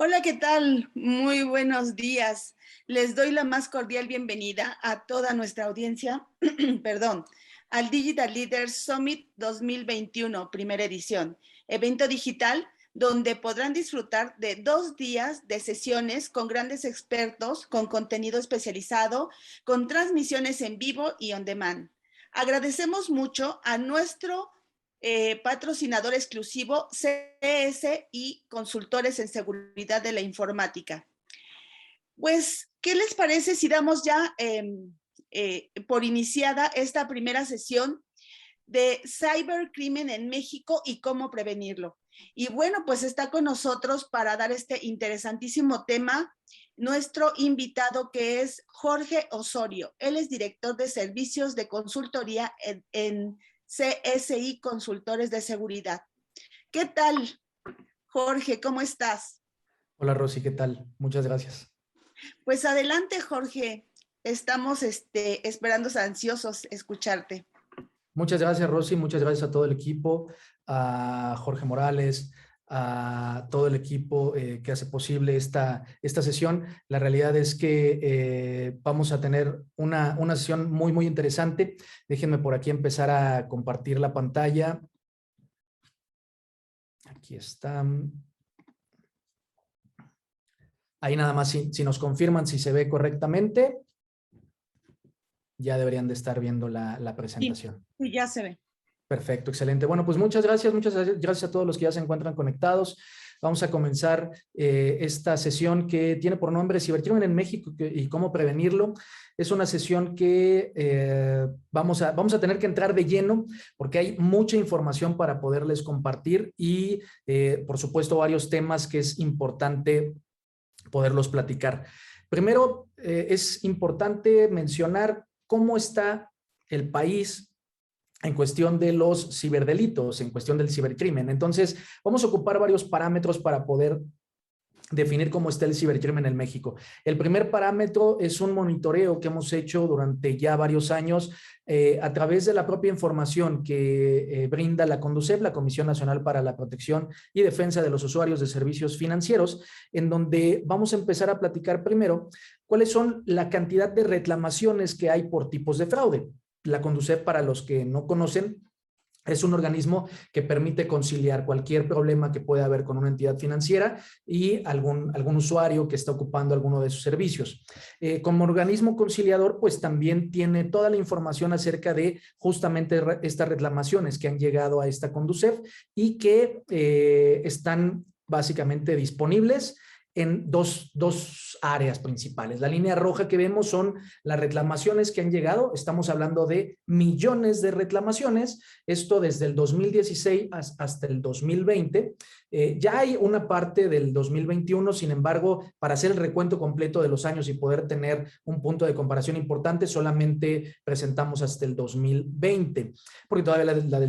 Hola, ¿qué tal? Muy buenos días. Les doy la más cordial bienvenida a toda nuestra audiencia, perdón, al Digital Leaders Summit 2021, primera edición, evento digital donde podrán disfrutar de 2 días de sesiones con grandes expertos, con contenido especializado, con transmisiones en vivo y on demand. Agradecemos mucho a nuestro patrocinador exclusivo CS y consultores en seguridad de la informática. Pues, ¿qué les parece si damos ya por iniciada esta primera sesión de cibercrimen en México y cómo prevenirlo? Y bueno, pues está con nosotros para dar este interesantísimo tema nuestro invitado, que es Jorge Osorio. Él es director de servicios de consultoría en CSI Consultores de Seguridad. ¿Qué tal, Jorge? ¿Cómo estás? Hola Rosy, ¿qué tal? Muchas gracias. Pues adelante, Jorge. Estamos esperando ansiosos escucharte. Muchas gracias Rosy, muchas gracias a todo el equipo, a Jorge Morales, a todo el equipo que hace posible esta sesión. La realidad es que vamos a tener una sesión muy interesante. Déjenme por aquí empezar a compartir la pantalla. Aquí está. Ahí nada más si nos confirman si se ve correctamente, ya deberían de estar viendo la Sí, presentación. sí, ya se ve. Perfecto, excelente. Bueno, pues muchas gracias a todos los que ya se encuentran conectados. Vamos a comenzar esta sesión que tiene por nombre Cibercrimen en México y cómo prevenirlo. Es una sesión que vamos a tener que entrar de lleno porque hay mucha información para poderles compartir y, por supuesto, varios temas que es importante poderlos platicar. Primero, es importante mencionar cómo está el país en cuestión de los ciberdelitos, en cuestión del cibercrimen. Entonces, vamos a ocupar varios parámetros para poder definir cómo está el cibercrimen en México. El primer parámetro es un monitoreo que hemos hecho durante ya varios años a través de la propia información que brinda la CONDUCEF, la Comisión Nacional para la Protección y Defensa de los Usuarios de Servicios Financieros, en donde vamos a empezar a platicar primero cuáles son la cantidad de reclamaciones que hay por tipos de fraude. La CONDUCEF, para los que no conocen, es un organismo que permite conciliar cualquier problema que pueda haber con una entidad financiera y algún usuario que está ocupando alguno de sus servicios. Como organismo conciliador, pues también tiene toda la información acerca de justamente estas reclamaciones que han llegado a esta CONDUCEF y que están básicamente disponibles en dos áreas principales. La línea roja que vemos son las reclamaciones que han llegado. Estamos hablando de millones de reclamaciones. Esto desde el 2016 hasta el 2020. Ya hay una parte del 2021, sin embargo, para hacer el recuento completo de los años y poder tener un punto de comparación importante, solamente presentamos hasta el 2020, porque todavía la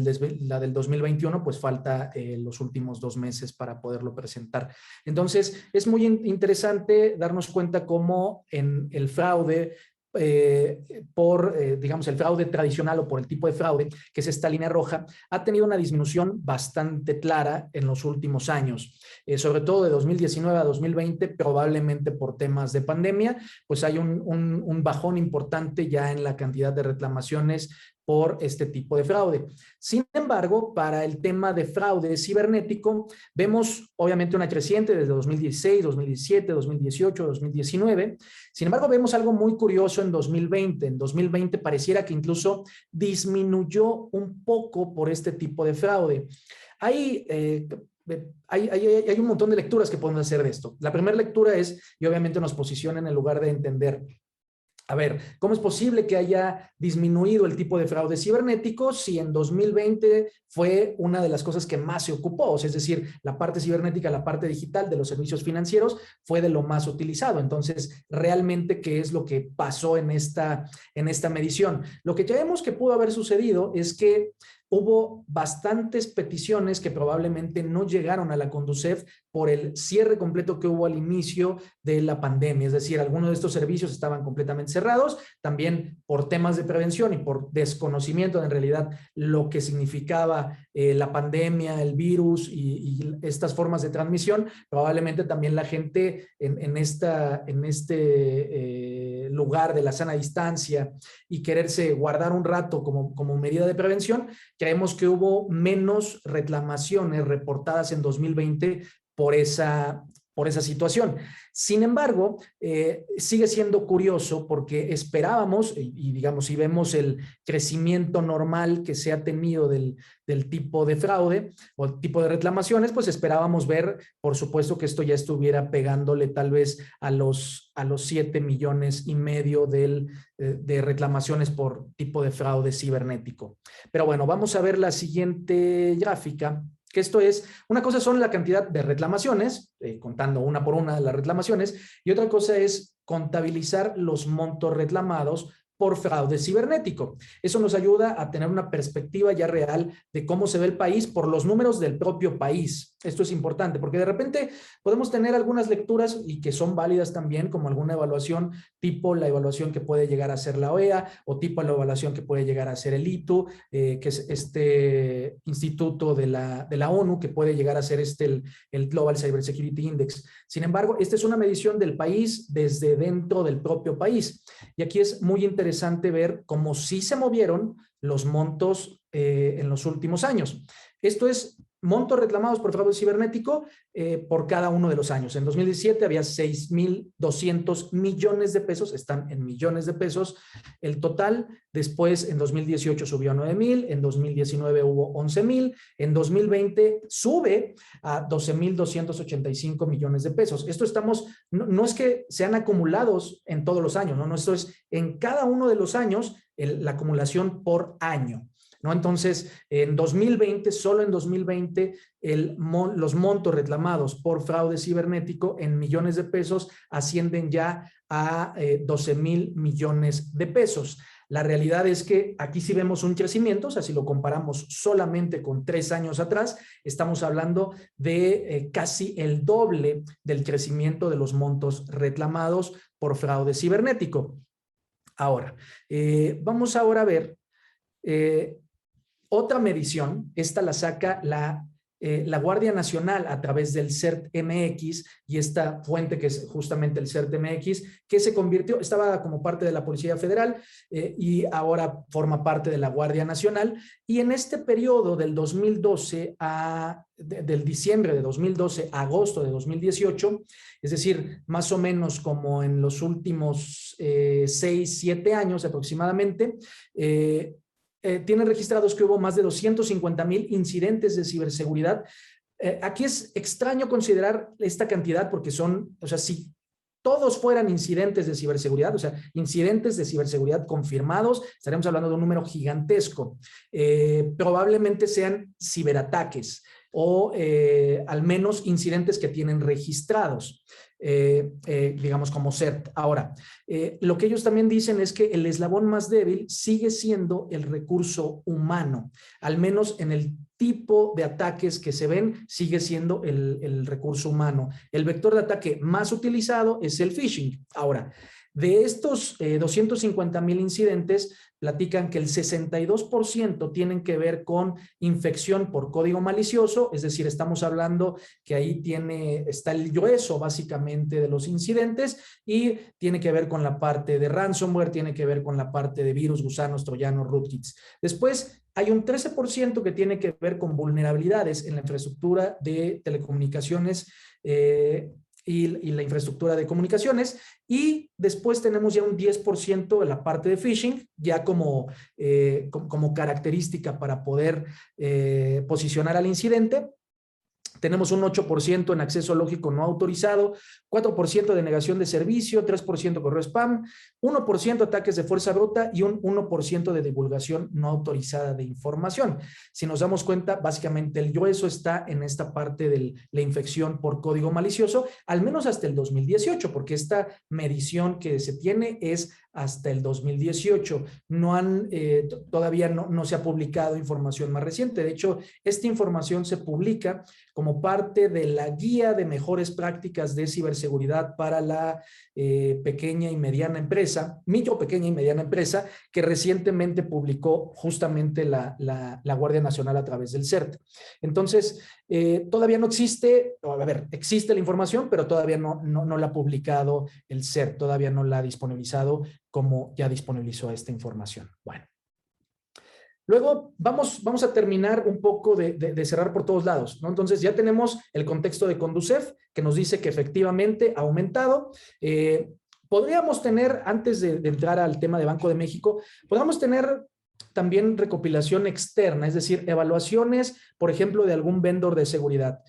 del 2021 pues falta los últimos 2 meses para poderlo presentar. Entonces, es muy interesante darnos cuenta cómo en el fraude, digamos, el fraude tradicional o por el tipo de fraude, que es esta línea roja, ha tenido una disminución bastante clara en los últimos años, sobre todo de 2019 a 2020, probablemente por temas de pandemia, pues hay un bajón importante ya en la cantidad de reclamaciones por este tipo de fraude. Sin embargo, para el tema de fraude cibernético, vemos obviamente una creciente desde 2016, 2017, 2018, 2019. Sin embargo, vemos algo muy curioso en 2020. En 2020 pareciera que incluso disminuyó un poco por este tipo de fraude. Hay un montón de lecturas que podemos hacer de esto. La primera lectura es, y obviamente nos posiciona en el lugar de entender, a ver, ¿cómo es posible que haya disminuido el tipo de fraude cibernético si en 2020 fue una de las cosas que más se ocupó? O sea, es decir, la parte cibernética, la parte digital de los servicios financieros fue de lo más utilizado. Entonces, realmente, ¿qué es lo que pasó en esta medición? Lo que creemos que pudo haber sucedido es que hubo bastantes peticiones que probablemente no llegaron a la Conducef por el cierre completo que hubo al inicio de la pandemia. Es decir, algunos de estos servicios estaban completamente cerrados, también por temas de prevención y por desconocimiento de en realidad lo que significaba la pandemia, el virus y estas formas de transmisión. Probablemente también la gente en este lugar de la sana distancia y quererse guardar un rato como medida de prevención, creemos que hubo menos reclamaciones reportadas en 2020 por esa situación. Sin embargo, sigue siendo curioso porque esperábamos, y digamos, si vemos el crecimiento normal que se ha tenido del tipo de fraude o tipo de reclamaciones, pues esperábamos ver, por supuesto, que esto ya estuviera pegándole tal vez a los 7,5 millones de reclamaciones por tipo de fraude cibernético. Pero bueno, vamos a ver la siguiente gráfica. Que esto es, una cosa son la cantidad de reclamaciones, contando una por una las reclamaciones, y otra cosa es contabilizar los montos reclamados por fraude cibernético. Eso nos ayuda a tener una perspectiva ya real de cómo se ve el país por los números del propio país. Esto es importante porque de repente podemos tener algunas lecturas y que son válidas también, como alguna evaluación tipo la evaluación que puede llegar a ser la OEA o tipo la evaluación que puede llegar a ser el ITU, que es este instituto de la ONU, que puede llegar a ser el Global Cybersecurity Index. Sin embargo, esta es una medición del país desde dentro del propio país. Y aquí es muy interesante ver cómo sí se movieron los montos en los últimos años. Esto es montos reclamados por fraude cibernético por cada uno de los años. En 2017 había 6,200 millones de pesos, están en millones de pesos el total. Después en 2018 subió a 9,000, en 2019 hubo 11,000, en 2020 sube a 12,285 millones de pesos. Esto no es que sean acumulados en todos los años, no, esto es en cada uno de los años la acumulación por año. ¿No? Entonces, en 2020, solo en 2020, los montos reclamados por fraude cibernético en millones de pesos ascienden ya a 12,000 millones de pesos. La realidad es que aquí sí vemos un crecimiento, o sea, si lo comparamos solamente con 3 años atrás, estamos hablando de casi el doble del crecimiento de los montos reclamados por fraude cibernético. Ahora, vamos ahora a ver otra medición. Esta la saca la Guardia Nacional a través del CERT-MX, y esta fuente que es justamente el CERT-MX, que se convirtió, estaba como parte de la Policía Federal y ahora forma parte de la Guardia Nacional. Y en este periodo del 2012 del diciembre de 2012 a agosto de 2018, es decir, más o menos como en los últimos 6, 7 años aproximadamente, tienen registrados que hubo más de 250,000 incidentes de ciberseguridad. Aquí es extraño considerar esta cantidad porque o sea, si todos fueran incidentes de ciberseguridad, o sea, incidentes de ciberseguridad confirmados, estaremos hablando de un número gigantesco. Probablemente sean ciberataques o al menos incidentes que tienen registrados. Digamos como CERT. Ahora, lo que ellos también dicen es que el eslabón más débil sigue siendo el recurso humano, al menos en el tipo de ataques que se ven, sigue siendo el recurso humano. El vector de ataque más utilizado es el phishing. Ahora, de estos 250,000 incidentes, platican que el 62% tienen que ver con infección por código malicioso, es decir, estamos hablando que ahí está el grueso básicamente de los incidentes, y tiene que ver con la parte de ransomware, tiene que ver con la parte de virus, gusanos, troyanos, rootkits. Después hay un 13% que tiene que ver con vulnerabilidades en la infraestructura de telecomunicaciones y la infraestructura de comunicaciones, y después tenemos ya un 10% de la parte de phishing, ya como característica para poder posicionar al incidente. Tenemos un 8% en acceso lógico no autorizado, 4% de negación de servicio, 3% correo spam, 1% ataques de fuerza bruta y un 1% de divulgación no autorizada de información. Si nos damos cuenta, básicamente el grueso está en esta parte de la infección por código malicioso, al menos hasta el 2018, porque esta medición que se tiene es hasta el 2018. Todavía no se ha publicado información más reciente. De hecho, esta información se publica como parte de la guía de mejores prácticas de ciberseguridad para la pequeña y mediana empresa, micro, pequeña y mediana empresa, que recientemente publicó justamente la Guardia Nacional a través del CERT. Entonces, todavía no existe, a ver, existe la información, pero todavía no la ha publicado el CERT, todavía no la ha disponibilizado como ya disponibilizó esta información. Bueno. Luego vamos a terminar un poco de cerrar por todos lados, ¿no? Entonces ya tenemos el contexto de Conducef, que nos dice que efectivamente ha aumentado. Podríamos tener, antes de entrar al tema de Banco de México, podríamos tener también recopilación externa, es decir, evaluaciones, por ejemplo, de algún vendor de seguridad.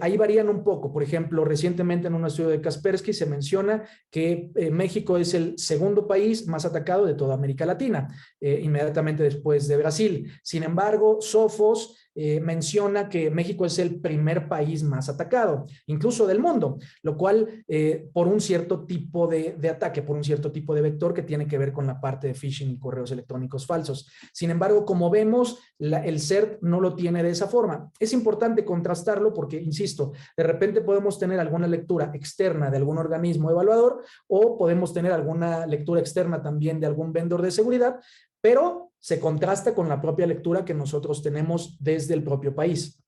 Ahí varían un poco. Por ejemplo, recientemente en un estudio de Kaspersky se menciona que México es el segundo país más atacado de toda América Latina, inmediatamente después de Brasil. Sin embargo, Sophos menciona que México es el primer país más atacado, incluso del mundo, lo cual por un cierto tipo de ataque, por un cierto tipo de vector que tiene que ver con la parte de phishing y correos electrónicos falsos. Sin embargo, como vemos, el CERT no lo tiene de esa forma. Es importante contrastarlo porque, insisto, de repente podemos tener alguna lectura externa de algún organismo evaluador o podemos tener alguna lectura externa también de algún vendor de seguridad, pero se contrasta con la propia lectura que nosotros tenemos desde el propio país.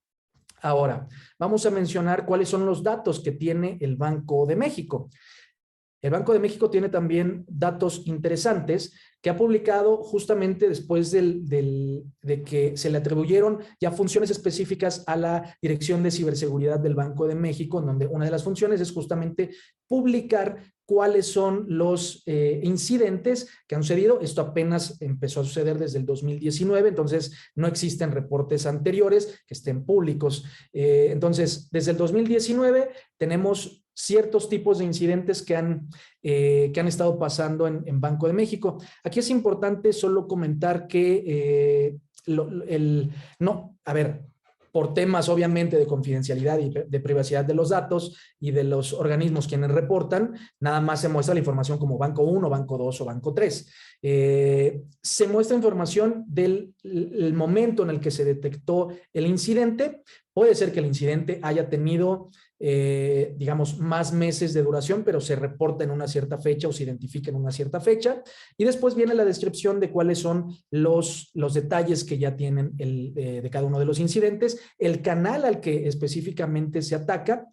Ahora, vamos a mencionar cuáles son los datos que tiene el Banco de México. El Banco de México tiene también datos interesantes que ha publicado justamente después de que se le atribuyeron ya funciones específicas a la Dirección de Ciberseguridad del Banco de México, en donde una de las funciones es justamente publicar cuáles son los incidentes que han sucedido. Esto apenas empezó a suceder desde el 2019, entonces no existen reportes anteriores que estén públicos. Entonces, desde el 2019 tenemos ciertos tipos de incidentes que han estado pasando en Banco de México. Aquí es importante solo comentar que por temas obviamente de confidencialidad y de privacidad de los datos y de los organismos quienes reportan, nada más se muestra la información como Banco 1, Banco 2 o Banco 3. Se muestra información del momento en el que se detectó el incidente. Puede ser que el incidente haya tenido digamos, más meses de duración, pero se reporta en una cierta fecha o se identifica en una cierta fecha. Y después viene la descripción de cuáles son los detalles que ya tienen de cada uno de los incidentes, el canal al que específicamente se ataca,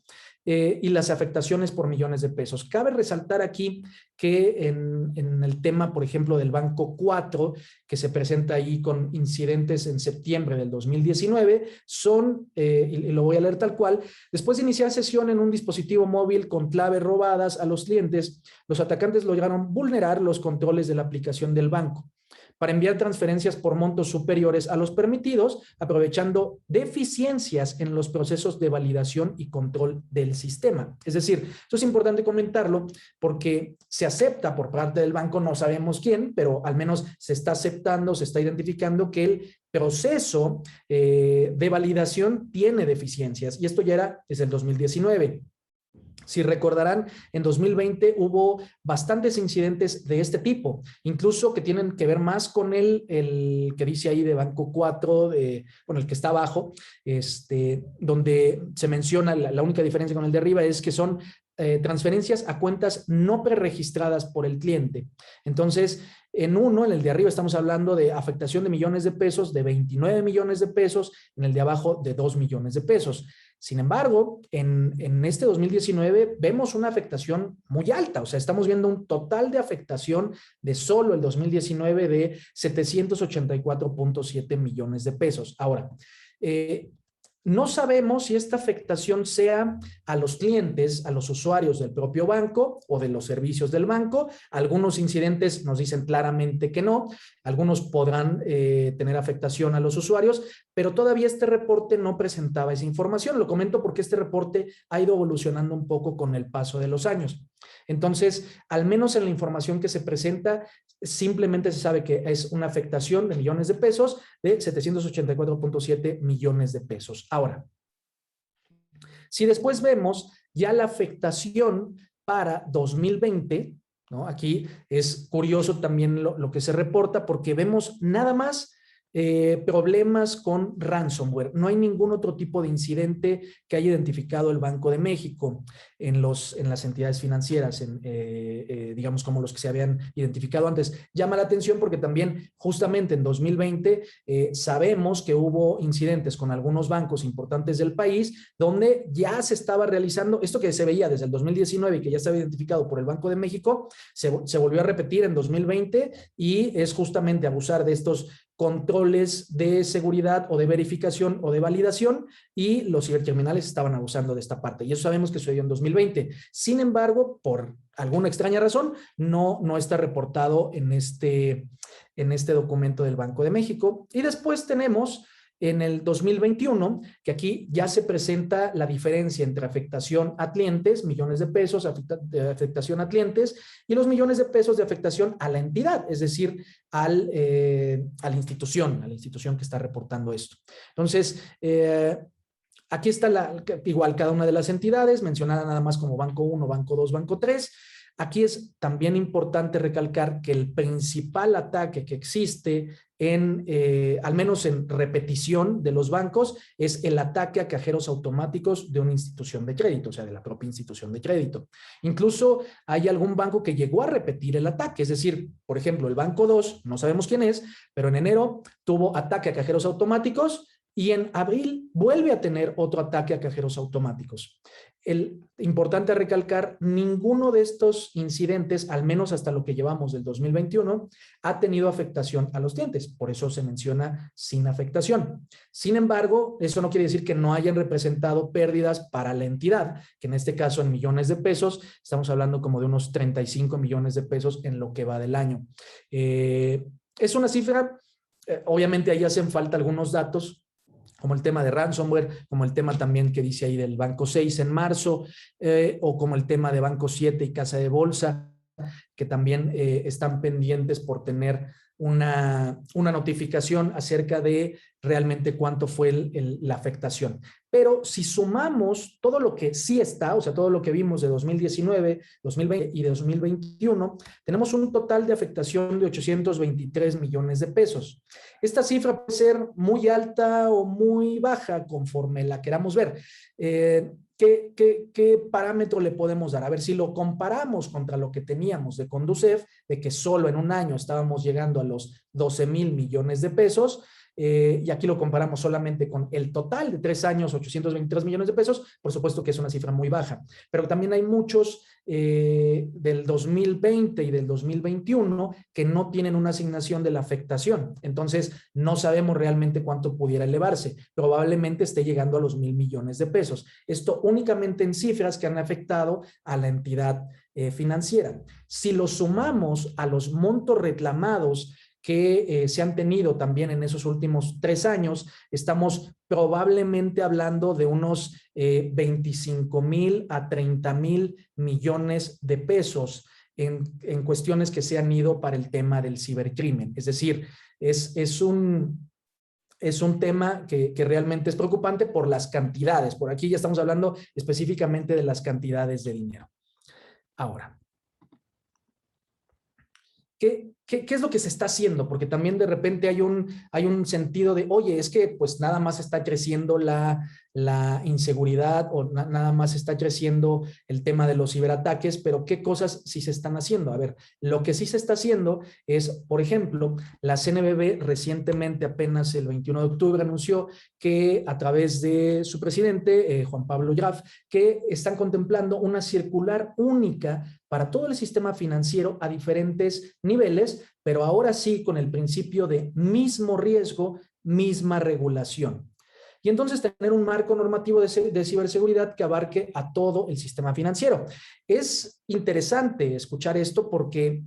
y las afectaciones por millones de pesos. Cabe resaltar aquí que en el tema, por ejemplo, del Banco 4, que se presenta ahí con incidentes en septiembre del 2019, y lo voy a leer tal cual, después de iniciar sesión en un dispositivo móvil con claves robadas a los clientes, los atacantes lograron vulnerar los controles de la aplicación del banco para enviar transferencias por montos superiores a los permitidos, aprovechando deficiencias en los procesos de validación y control del sistema. Es decir, esto es importante comentarlo porque se acepta por parte del banco, no sabemos quién, pero al menos se está aceptando, se está identificando que el proceso de validación tiene deficiencias, y esto ya era desde el 2019. Si recordarán, en 2020 hubo bastantes incidentes de este tipo, incluso que tienen que ver más con el que dice ahí de Banco 4, el que está abajo, donde se menciona, la única diferencia con el de arriba es que son transferencias a cuentas no preregistradas por el cliente. Entonces, en el de arriba estamos hablando de afectación de millones de pesos, de 29 millones de pesos, en el de abajo de 2 millones de pesos. Sin embargo, en este 2019 vemos una afectación muy alta, o sea, estamos viendo un total de afectación de solo el 2019 de 784.7 millones de pesos. Ahora, no sabemos si esta afectación sea a los clientes, a los usuarios del propio banco o de los servicios del banco. Algunos incidentes nos dicen claramente que no. Algunos podrán tener afectación a los usuarios, pero todavía este reporte no presentaba esa información. Lo comento porque este reporte ha ido evolucionando un poco con el paso de los años. Entonces, al menos en la información que se presenta, simplemente se sabe que es una afectación de millones de pesos de 784.7 millones de pesos. Ahora, si después vemos ya la afectación para 2020, ¿no? Aquí es curioso también lo que se reporta porque vemos nada más problemas con ransomware. No hay ningún otro tipo de incidente que haya identificado el Banco de México en las entidades financieras, digamos como los que se habían identificado antes. Llama la atención porque también justamente en 2020 sabemos que hubo incidentes con algunos bancos importantes del país donde ya se estaba realizando esto que se veía desde el 2019 y que ya estaba identificado por el Banco de México, se volvió a repetir en 2020 y es justamente abusar de estos controles de seguridad o de verificación o de validación y los cibercriminales estaban abusando de esta parte. Y eso sabemos que sucedió en 2020. Sin embargo, por alguna extraña razón, no está reportado en este documento del Banco de México. Y después tenemos en el 2021, que aquí ya se presenta la diferencia entre afectación a clientes, millones de pesos de afectación a clientes, y los millones de pesos de afectación a la entidad, es decir, a la institución que está reportando esto. Entonces, aquí está igual cada una de las entidades, mencionada nada más como Banco 1, Banco 2, Banco 3. Aquí es también importante recalcar que el principal ataque que existe al menos en repetición de los bancos, es el ataque a cajeros automáticos de una institución de crédito, o sea, de la propia institución de crédito. Incluso hay algún banco que llegó a repetir el ataque, es decir, por ejemplo, el Banco 2, no sabemos quién es, pero en enero tuvo ataque a cajeros automáticos y en abril vuelve a tener otro ataque a cajeros automáticos. Importante recalcar, ninguno de estos incidentes, al menos hasta lo que llevamos del 2021, ha tenido afectación a los clientes. Por eso se menciona sin afectación. Sin embargo, eso no quiere decir que no hayan representado pérdidas para la entidad, que en este caso en millones de pesos, estamos hablando como de unos 35 millones de pesos en lo que va del año. Es una cifra, obviamente ahí hacen falta algunos datos, como el tema de ransomware, como el tema también que dice ahí del Banco 6 en marzo, o como el tema de Banco 7 y Casa de Bolsa, que también están pendientes por tener una notificación acerca de realmente cuánto fue la afectación. Pero si sumamos todo lo que sí está, o sea, todo lo que vimos de 2019, 2020 y de 2021, tenemos un total de afectación de 823 millones de pesos. Esta cifra puede ser muy alta o muy baja conforme la queramos ver. ¿Qué parámetro le podemos dar? A ver, si lo comparamos contra lo que teníamos de Conducef, de que solo en un año estábamos llegando a los 12,000 millones de pesos, y aquí lo comparamos solamente con el total de 3 años, 823 millones de pesos, por supuesto que es una cifra muy baja. Pero también hay muchos del 2020 y del 2021 que no tienen una asignación de la afectación. Entonces, no sabemos realmente cuánto pudiera elevarse. Probablemente esté llegando a los 1,000 millones de pesos. Esto únicamente en cifras que han afectado a la entidad financiera. Si lo sumamos a los montos reclamados que se han tenido también en esos últimos 3 años, estamos probablemente hablando de unos 25,000 a 30,000 millones de pesos en cuestiones que se han ido para el tema del cibercrimen. Es decir, es un tema que realmente es preocupante por las cantidades. Por aquí ya estamos hablando específicamente de las cantidades de dinero. Ahora, ¿qué es lo que se está haciendo? Porque también de repente hay un sentido de, oye, es que pues nada más está creciendo la inseguridad o nada más está creciendo el tema de los ciberataques, pero ¿qué cosas sí se están haciendo? A ver, lo que sí se está haciendo es, por ejemplo, la CNBV recientemente, apenas el 21 de octubre, anunció que a través de su presidente, Juan Pablo Graff, que están contemplando una circular única para todo el sistema financiero a diferentes niveles, pero ahora sí con el principio de mismo riesgo, misma regulación. Y entonces tener un marco normativo de ciberseguridad que abarque a todo el sistema financiero. Es interesante escuchar esto porque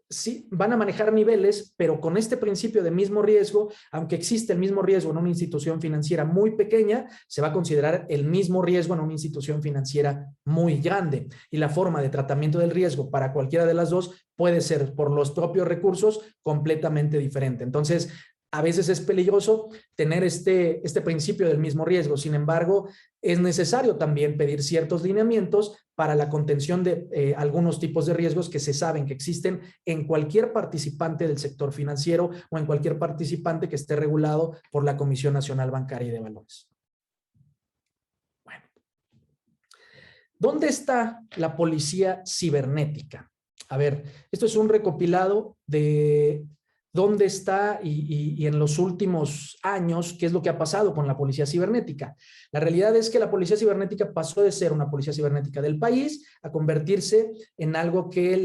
sí, van a manejar niveles, pero con este principio de mismo riesgo, aunque existe el mismo riesgo en una institución financiera muy pequeña, se va a considerar el mismo riesgo en una institución financiera muy grande. Y la forma de tratamiento del riesgo para cualquiera de las dos puede ser por los propios recursos completamente diferente. Entonces, A veces es peligroso tener este principio del mismo riesgo. Sin embargo, es necesario también pedir ciertos lineamientos para la contención de algunos tipos de riesgos que se saben que existen en cualquier participante del sector financiero o en cualquier participante que esté regulado por la Comisión Nacional Bancaria y de Valores. Bueno, ¿dónde está la policía cibernética? A ver, esto es un recopilado de dónde está y en los últimos años, qué es lo que ha pasado con la policía cibernética. La realidad es que la policía cibernética pasó de ser una policía cibernética del país a convertirse en algo que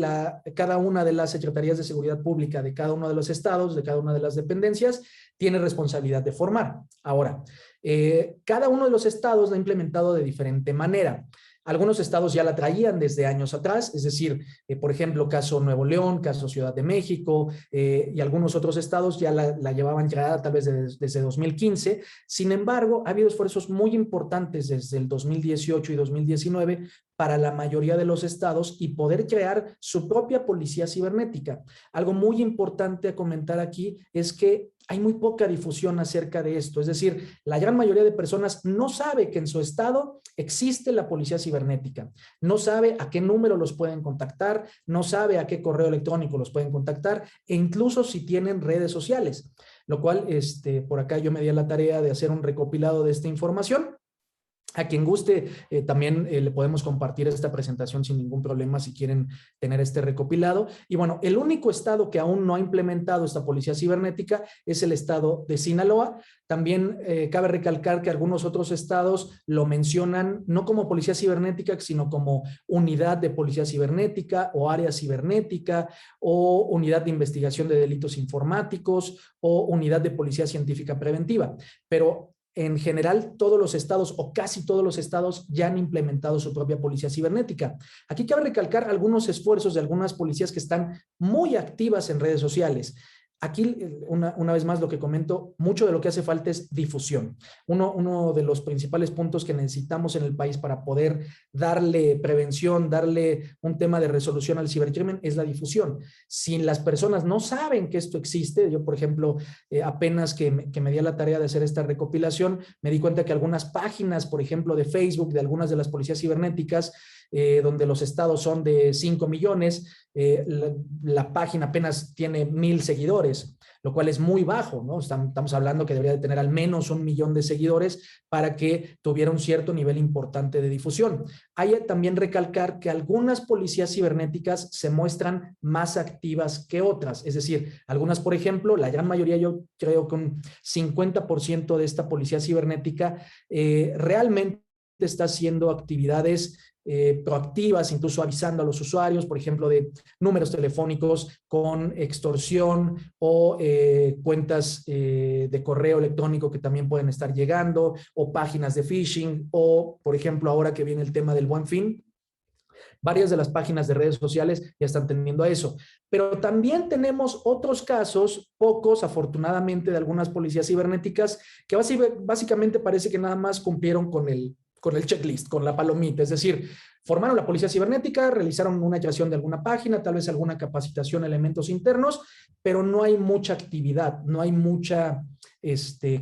cada una de las secretarías de seguridad pública de cada uno de los estados, de cada una de las dependencias, tiene responsabilidad de formar. Ahora, cada uno de los estados la ha implementado de diferente manera. Algunos estados ya la traían desde años atrás, es decir, por ejemplo, caso Nuevo León, caso Ciudad de México y algunos otros estados ya la llevaban creada tal vez desde 2015. Sin embargo, ha habido esfuerzos muy importantes desde el 2018 y 2019 para la mayoría de los estados y poder crear su propia policía cibernética. Algo muy importante a comentar aquí es que hay muy poca difusión acerca de esto. Es decir, la gran mayoría de personas no sabe que en su estado existe la policía cibernética. No sabe a qué número los pueden contactar, no sabe a qué correo electrónico los pueden contactar e incluso si tienen redes sociales. Lo cual, por acá yo me di a la tarea de hacer un recopilado de esta información. A quien guste, también le podemos compartir esta presentación sin ningún problema si quieren tener este recopilado. Y bueno, el único estado que aún no ha implementado esta policía cibernética es el estado de Sinaloa. También cabe recalcar que algunos otros estados lo mencionan no como policía cibernética, sino como unidad de policía cibernética o área cibernética o unidad de investigación de delitos informáticos o unidad de policía científica preventiva. Pero en general, todos los estados o casi todos los estados ya han implementado su propia policía cibernética. Aquí cabe recalcar algunos esfuerzos de algunas policías que están muy activas en redes sociales. Aquí, una vez más, lo que comento, mucho de lo que hace falta es difusión. Uno de los principales puntos que necesitamos en el país para poder darle prevención, darle un tema de resolución al cibercrimen es la difusión. Si las personas no saben que esto existe, yo, por ejemplo, apenas que me di a la tarea de hacer esta recopilación, me di cuenta que algunas páginas, por ejemplo, de Facebook, de algunas de las policías cibernéticas, donde los estados son de 5 millones, la página apenas tiene 1,000 seguidores, lo cual es muy bajo, ¿no? Estamos hablando que debería de tener al menos 1 millón de seguidores para que tuviera un cierto nivel importante de difusión. Hay también recalcar que algunas policías cibernéticas se muestran más activas que otras, es decir, algunas, por ejemplo, la gran mayoría, yo creo que un 50% de esta policía cibernética realmente está haciendo actividades proactivas, incluso avisando a los usuarios, por ejemplo, de números telefónicos con extorsión o cuentas de correo electrónico que también pueden estar llegando, o páginas de phishing, o, por ejemplo, ahora que viene el tema del Buen Fin, varias de las páginas de redes sociales ya están teniendo a eso. Pero también tenemos otros casos, pocos afortunadamente, de algunas policías cibernéticas que básicamente parece que nada más cumplieron con el checklist, con la palomita, es decir, formaron la policía cibernética, realizaron una creación de alguna página, tal vez alguna capacitación, elementos internos, pero no hay mucha actividad, no hay mucha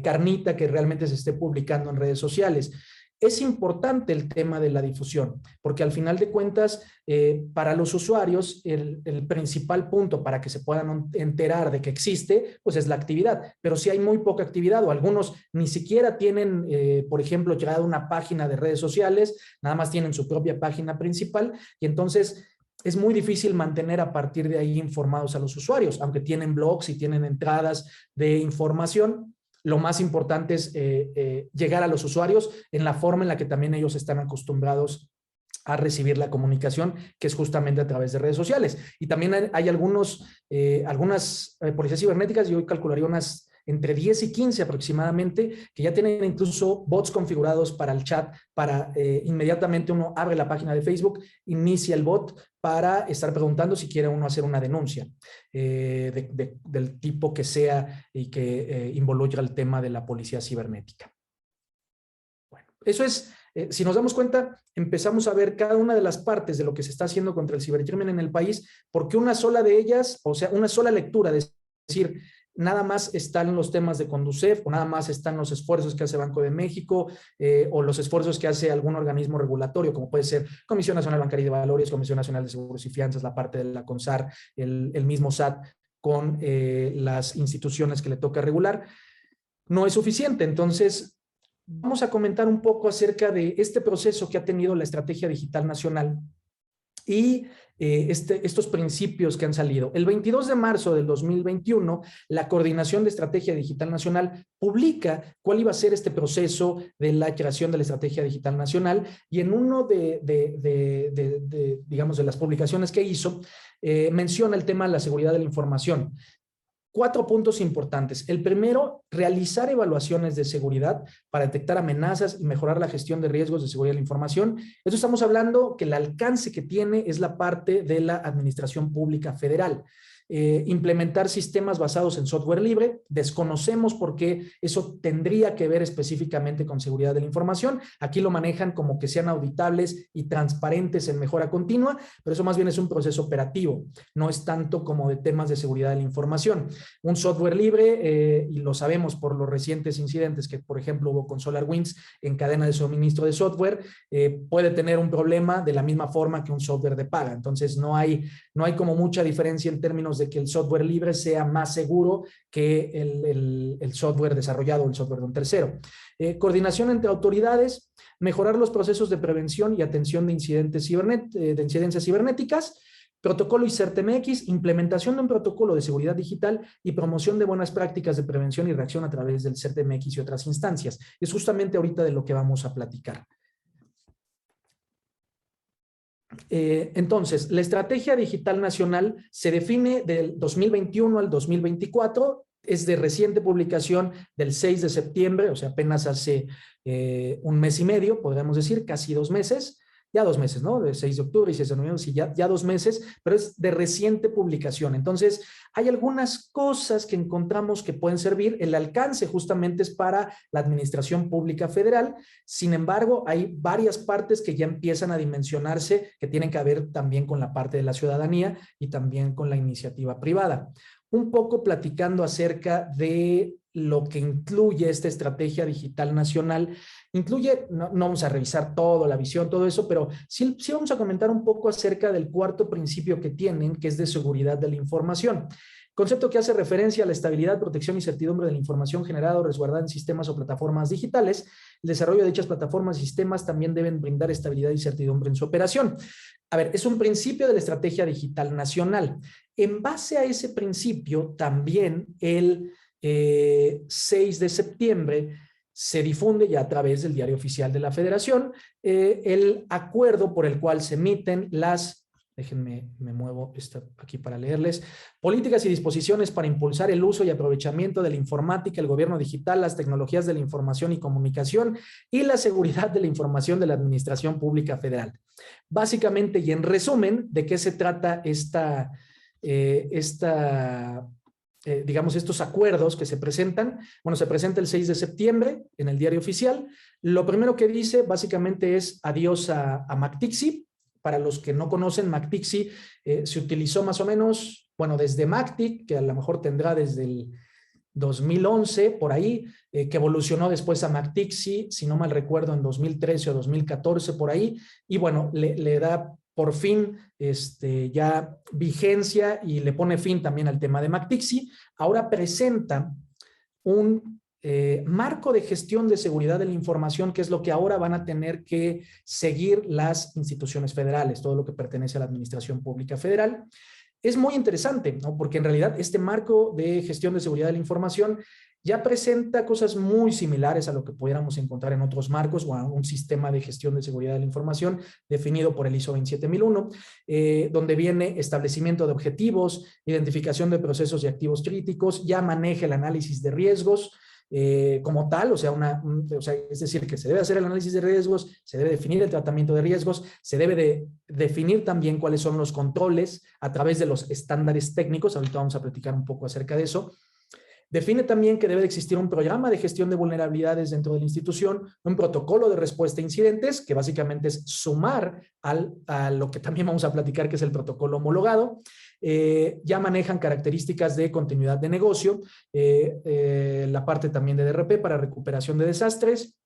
carnita que realmente se esté publicando en redes sociales. Es importante el tema de la difusión, porque al final de cuentas, para los usuarios, el principal punto para que se puedan enterar de que existe, pues es la actividad. Pero si hay muy poca actividad o algunos ni siquiera tienen, por ejemplo, llegado a una página de redes sociales, nada más tienen su propia página principal y entonces es muy difícil mantener a partir de ahí informados a los usuarios, aunque tienen blogs y tienen entradas de información. Lo más importante es llegar a los usuarios en la forma en la que también ellos están acostumbrados a recibir la comunicación, que es justamente a través de redes sociales. Y también hay algunas policías cibernéticas, yo calcularía unas entre 10 y 15 aproximadamente, que ya tienen incluso bots configurados para el chat, para inmediatamente uno abre la página de Facebook, inicia el bot para estar preguntando si quiere uno hacer una denuncia del tipo que sea y que involucra el tema de la policía cibernética. Bueno, eso es, si nos damos cuenta, empezamos a ver cada una de las partes de lo que se está haciendo contra el cibercrimen en el país, porque una sola de ellas, o sea, una sola lectura, es decir, nada más están los temas de Conducef, o nada más están los esfuerzos que hace Banco de México, o los esfuerzos que hace algún organismo regulatorio, como puede ser Comisión Nacional Bancaria y de Valores, Comisión Nacional de Seguros y Fianzas, la parte de la CONSAR, el mismo SAT, con las instituciones que le toca regular, no es suficiente. Entonces, vamos a comentar un poco acerca de este proceso que ha tenido la Estrategia Digital Nacional y estos principios que han salido. El 22 de marzo del 2021, la Coordinación de Estrategia Digital Nacional publica cuál iba a ser este proceso de la creación de la Estrategia Digital Nacional, y en uno digamos, de las publicaciones que hizo, menciona el tema de la seguridad de la información. 4 puntos importantes. El primero, realizar evaluaciones de seguridad para detectar amenazas y mejorar la gestión de riesgos de seguridad de la información. Eso estamos hablando que el alcance que tiene es la parte de la Administración Pública Federal. Implementar sistemas basados en software libre. Desconocemos por qué eso tendría que ver específicamente con seguridad de la información. Aquí lo manejan como que sean auditables y transparentes en mejora continua, pero eso más bien es un proceso operativo, no es tanto como de temas de seguridad de la información. Un software libre, y lo sabemos por los recientes incidentes que, por ejemplo, hubo con SolarWinds en cadena de suministro de software, puede tener un problema de la misma forma que un software de paga. Entonces, no hay como mucha diferencia en términos de que el software libre sea más seguro que el software desarrollado o el software de un tercero. Coordinación entre autoridades, mejorar los procesos de prevención y atención de incidencias cibernéticas, protocolo ICERT-MX, implementación de un protocolo de seguridad digital y promoción de buenas prácticas de prevención y reacción a través del CERT-MX y otras instancias. Es justamente ahorita de lo que vamos a platicar. Entonces, la Estrategia Digital Nacional se define del 2021 al 2024, es de reciente publicación del 6 de septiembre, o sea, apenas hace un mes y medio, podríamos decir, casi 2 meses, ya 2 meses, ¿no? De 6 de octubre y 6 de noviembre, sí, ya 2 meses, pero es de reciente publicación. Entonces, hay algunas cosas que encontramos que pueden servir. El alcance justamente es para la Administración Pública Federal. Sin embargo, hay varias partes que ya empiezan a dimensionarse, que tienen que ver también con la parte de la ciudadanía y también con la iniciativa privada. Un poco platicando acerca de lo que incluye esta Estrategia Digital Nacional. Incluye, no vamos a revisar todo, la visión, todo eso, pero sí vamos a comentar un poco acerca del cuarto principio que tienen, que es de seguridad de la información. Concepto que hace referencia a la estabilidad, protección y certidumbre de la información generada o resguardada en sistemas o plataformas digitales. El desarrollo de dichas plataformas y sistemas también deben brindar estabilidad y certidumbre en su operación. A ver, es un principio de la Estrategia Digital Nacional. En base a ese principio, también el 6 de septiembre se difunde ya a través del Diario Oficial de la Federación el acuerdo por el cual se emiten las, déjenme, me muevo aquí para leerles, políticas y disposiciones para impulsar el uso y aprovechamiento de la informática, el gobierno digital, las tecnologías de la información y comunicación y la seguridad de la información de la Administración Pública Federal. Básicamente y en resumen, ¿de qué se trata digamos, estos acuerdos que se presentan? Bueno, se presenta el 6 de septiembre en el Diario Oficial. Lo primero que dice básicamente es adiós a MACTICSI. Para los que no conocen, MACTICSI se utilizó más o menos, bueno, desde MACTIC, que a lo mejor tendrá desde el 2011, por ahí, que evolucionó después a MACTICSI, si no mal recuerdo, en 2013 o 2014, por ahí, y bueno, le da por fin ya vigencia y le pone fin también al tema de MACTICSI. Ahora presenta un marco de gestión de seguridad de la información, que es lo que ahora van a tener que seguir las instituciones federales, todo lo que pertenece a la Administración Pública Federal. Es muy interesante, ¿no? Porque en realidad este marco de gestión de seguridad de la información ya presenta cosas muy similares a lo que pudiéramos encontrar en otros marcos o a un sistema de gestión de seguridad de la información definido por el ISO 27001, donde viene establecimiento de objetivos, identificación de procesos y activos críticos, ya maneja el análisis de riesgos, como tal, o sea, es decir, que se debe hacer el análisis de riesgos, se debe definir el tratamiento de riesgos, se debe de definir también cuáles son los controles a través de los estándares técnicos. Ahorita vamos a platicar un poco acerca de eso. Define también que debe de existir un programa de gestión de vulnerabilidades dentro de la institución, un protocolo de respuesta a incidentes, que básicamente es sumar a lo que también vamos a platicar, que es el protocolo homologado. Ya manejan características de continuidad de negocio, la parte también de DRP para recuperación de desastres,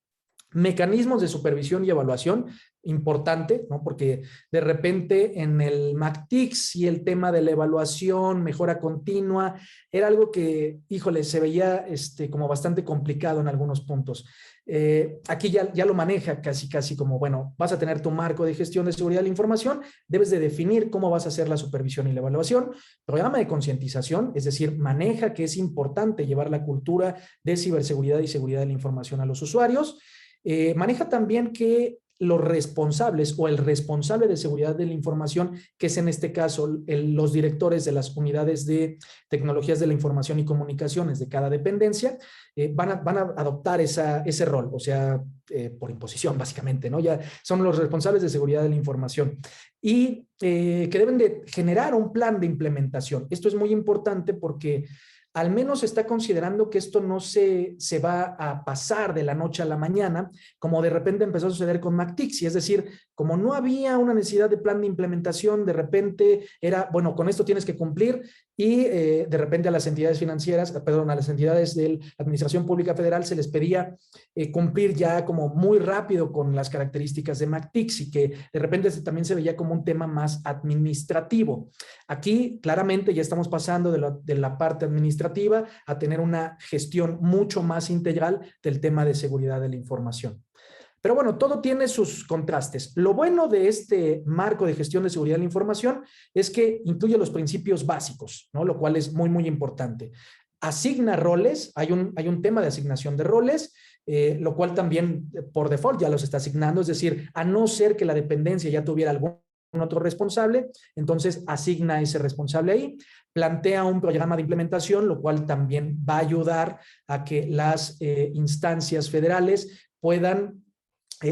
mecanismos de supervisión y evaluación, importante, ¿no? Porque de repente en el MACTIC y el tema de la evaluación, mejora continua, era algo que, híjole, se veía como bastante complicado en algunos puntos. Aquí ya lo maneja casi como, bueno, vas a tener tu marco de gestión de seguridad de la información, debes de definir cómo vas a hacer la supervisión y la evaluación, programa de concientización, es decir, maneja que es importante llevar la cultura de ciberseguridad y seguridad de la información a los usuarios. Maneja también que los responsables o el responsable de seguridad de la información, que es en este caso los directores de las unidades de tecnologías de la información y comunicaciones de cada dependencia, van a adoptar ese rol, o sea, por imposición básicamente, ¿no? Ya son los responsables de seguridad de la información y que deben de generar un plan de implementación. Esto es muy importante porque al menos está considerando que esto no se va a pasar de la noche a la mañana, como de repente empezó a suceder con MACTIC, es decir, como no había una necesidad de plan de implementación, de repente era, bueno, con esto tienes que cumplir y de repente a las entidades financieras, perdón, a las entidades de la Administración Pública Federal se les pedía cumplir ya como muy rápido con las características de MACTIC y que de repente también se veía como un tema más administrativo. Aquí claramente ya estamos pasando de la parte administrativa a tener una gestión mucho más integral del tema de seguridad de la información. Pero bueno, todo tiene sus contrastes. Lo bueno de este marco de gestión de seguridad de la información es que incluye los principios básicos, ¿no? Lo cual es muy, muy importante. Asigna roles, hay un tema de asignación de roles, lo cual también por default ya los está asignando, es decir, a no ser que la dependencia ya tuviera algún otro responsable, entonces asigna ese responsable ahí, plantea un programa de implementación, lo cual también va a ayudar a que las instancias federales puedan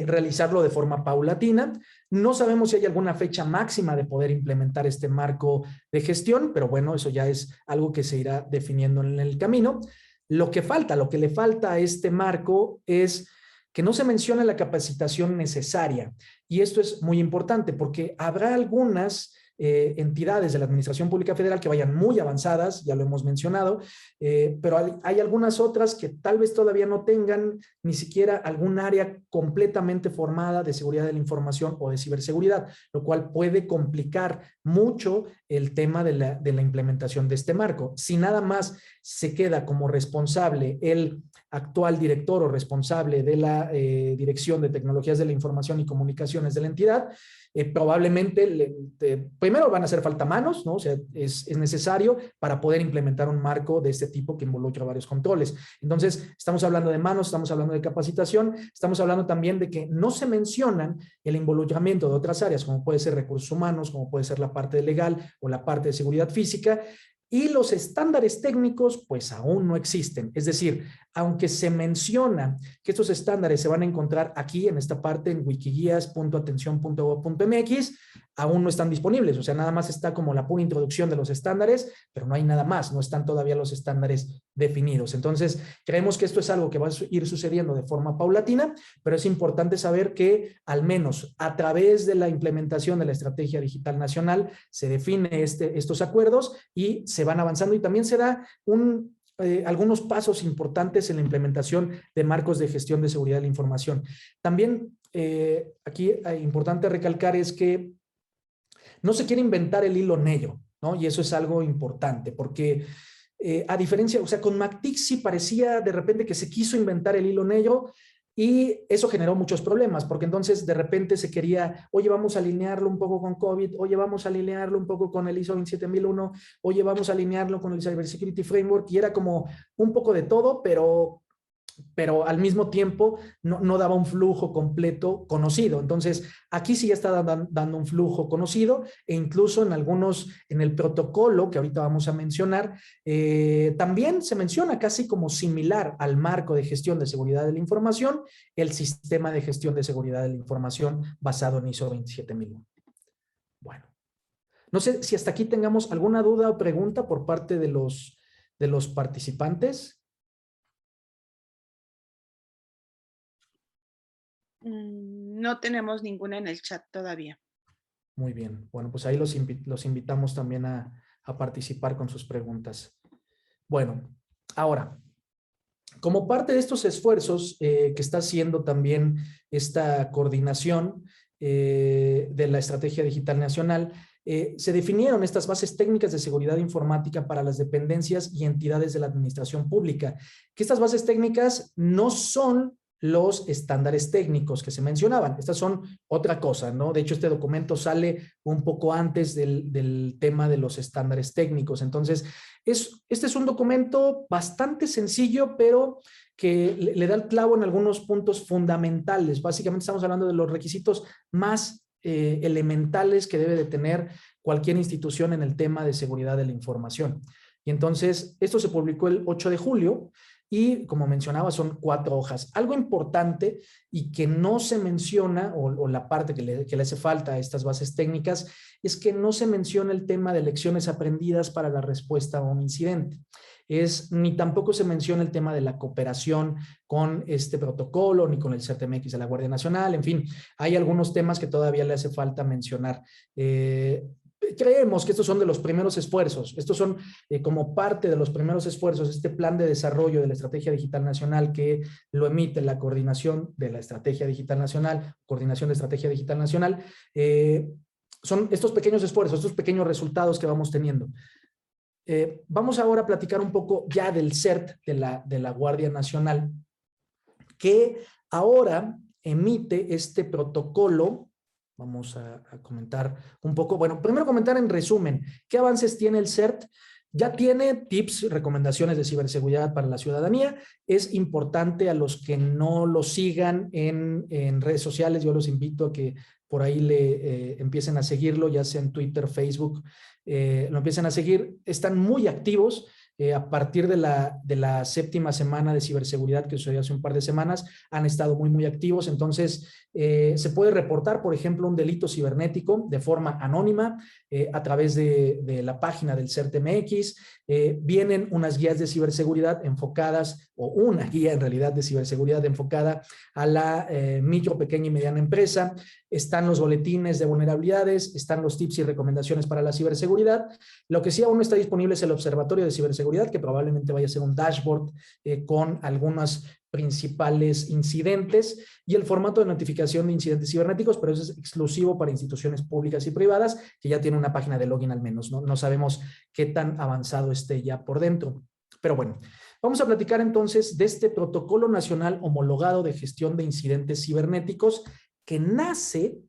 realizarlo de forma paulatina. No sabemos si hay alguna fecha máxima de poder implementar este marco de gestión, pero bueno, eso ya es algo que se irá definiendo en el camino. Lo que le falta a este marco es que no se menciona la capacitación necesaria. Y esto es muy importante porque habrá algunas entidades de la Administración Pública Federal que vayan muy avanzadas, ya lo hemos mencionado, pero hay algunas otras que tal vez todavía no tengan ni siquiera algún área completamente formada de seguridad de la información o de ciberseguridad, lo cual puede complicar mucho el tema de la implementación de este marco. Si nada más se queda como responsable el actual director o responsable de la Dirección de Tecnologías de la Información y Comunicaciones de la entidad, probablemente primero van a hacer falta manos, ¿no? O sea, es necesario para poder implementar un marco de este tipo que involucra varios controles. Entonces, estamos hablando de manos, estamos hablando de capacitación, estamos hablando también de que no se mencionan el involucramiento de otras áreas, como puede ser recursos humanos, como puede ser la parte legal o la parte de seguridad física, y los estándares técnicos pues aún no existen. Es decir, aunque se menciona que estos estándares se van a encontrar aquí en esta parte en wikiguías.atención.gov.mx, aún no están disponibles. O sea, nada más está como la pura introducción de los estándares, pero no hay nada más, no están todavía los estándares definidos. Entonces, creemos que esto es algo que va a ir sucediendo de forma paulatina, pero es importante saber que al menos a través de la implementación de la Estrategia Digital Nacional se define estos acuerdos y se van avanzando y también se da algunos pasos importantes en la implementación de marcos de gestión de seguridad de la información. También aquí importante recalcar es que no se quiere inventar el hilo negro, ¿no? Y eso es algo importante porque a diferencia, o sea, con MACTIC sí parecía de repente que se quiso inventar el hilo negro y eso generó muchos problemas, porque entonces de repente se quería, oye, vamos a alinearlo un poco con COVID, oye, vamos a alinearlo un poco con el ISO 27001, oye, vamos a alinearlo con el Cybersecurity Framework, y era como un poco de todo, pero al mismo tiempo no daba un flujo completo conocido. Entonces, aquí sí ya está dando un flujo conocido e incluso en el protocolo que ahorita vamos a mencionar, también se menciona casi como similar al marco de gestión de seguridad de la información, el sistema de gestión de seguridad de la información basado en ISO 27001. Bueno, no sé si hasta aquí tengamos alguna duda o pregunta por parte de los de los participantes? No tenemos ninguna en el chat todavía. Muy bien. Bueno, pues ahí los invitamos también a participar con sus preguntas. Bueno, ahora, como parte de estos esfuerzos que está haciendo también esta coordinación de la Estrategia Digital Nacional, se definieron estas bases técnicas de seguridad informática para las dependencias y entidades de la administración pública, que estas bases técnicas no son los estándares técnicos que se mencionaban. Estas son otra cosa, ¿no? De hecho, este documento sale un poco antes del tema de los estándares técnicos. Entonces, este es un documento bastante sencillo, pero que le da el clavo en algunos puntos fundamentales. Básicamente estamos hablando de los requisitos más elementales que debe de tener cualquier institución en el tema de seguridad de la información. Y entonces, esto se publicó el 8 de julio y, como mencionaba, son 4 hojas. Algo importante y que no se menciona, o la parte que le hace falta a estas bases técnicas, es que no se menciona el tema de lecciones aprendidas para la respuesta a un incidente. Ni tampoco se menciona el tema de la cooperación con este protocolo, ni con el CERT-MX de la Guardia Nacional. En fin, hay algunos temas que todavía le hace falta mencionar. Creemos que estos son de los primeros esfuerzos, estos son como parte de los primeros esfuerzos, este plan de desarrollo de la Estrategia Digital Nacional que lo emite la Coordinación de la Estrategia Digital Nacional, Coordinación de Estrategia Digital Nacional, son estos pequeños esfuerzos, estos pequeños resultados que vamos teniendo. Vamos ahora a platicar un poco ya del CERT de la Guardia Nacional, que ahora emite este protocolo. Vamos a comentar un poco. Bueno, primero comentar en resumen, ¿qué avances tiene el CERT? Ya tiene tips, recomendaciones de ciberseguridad para la ciudadanía. Es importante a los que no lo sigan en redes sociales, yo los invito a que por ahí le empiecen a seguirlo, ya sea en Twitter, Facebook, lo empiecen a seguir. Están muy activos. A partir de la 7ª semana de ciberseguridad que sucedió hace un par de semanas, han estado muy activos. Entonces, se puede reportar, por ejemplo, un delito cibernético de forma anónima a través de la página del CERT-MX. Vienen unas guías de ciberseguridad enfocadas, o una guía en realidad de ciberseguridad enfocada a la micro, pequeña y mediana empresa. Están los boletines de vulnerabilidades, están los tips y recomendaciones para la ciberseguridad. Lo que sí aún no está disponible es el observatorio de ciberseguridad, que probablemente vaya a ser un dashboard con algunos principales incidentes y el formato de notificación de incidentes cibernéticos, pero eso es exclusivo para instituciones públicas y privadas, que ya tiene una página de login al menos, ¿no? No sabemos qué tan avanzado esté ya por dentro. Pero bueno, vamos a platicar entonces de este Protocolo Nacional Homologado de Gestión de Incidentes Cibernéticos que nace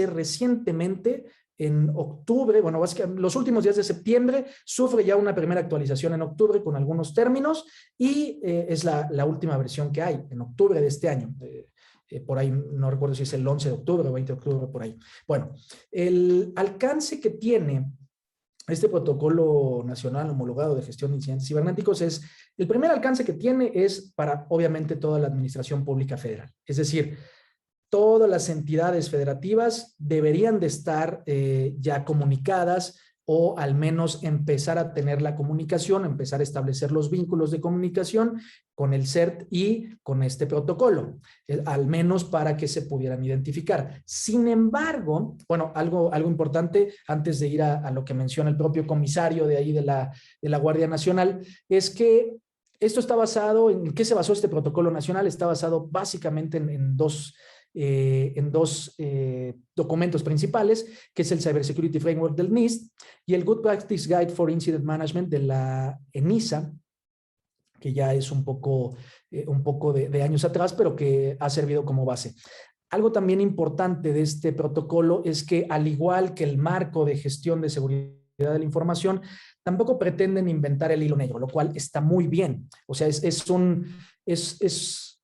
recientemente en octubre, bueno, los últimos días de septiembre, sufre ya una primera actualización en octubre con algunos términos y es la última versión que hay en octubre de este año. Por ahí no recuerdo si es el 11 de octubre o 20 de octubre, por ahí. Bueno, el alcance que tiene este Protocolo Nacional Homologado de Gestión de Incidentes Cibernéticos el primer alcance que tiene es para, obviamente, toda la administración pública federal. Es decir, todas las entidades federativas deberían de estar ya comunicadas o al menos empezar a tener la comunicación, empezar a establecer los vínculos de comunicación con el CERT y con este protocolo, al menos para que se pudieran identificar. Sin embargo, bueno, algo importante antes de ir a lo que menciona el propio comisario de ahí de la Guardia Nacional, es que esto está basado, ¿en qué se basó este protocolo nacional? Está basado básicamente en dos documentos principales, que es el Cybersecurity Framework del NIST y el Good Practice Guide for Incident Management de la ENISA, que ya es un poco de años atrás, pero que ha servido como base. Algo también importante de este protocolo es que, al igual que el marco de gestión de seguridad de la información, tampoco pretenden inventar el hilo negro, lo cual está muy bien. O sea,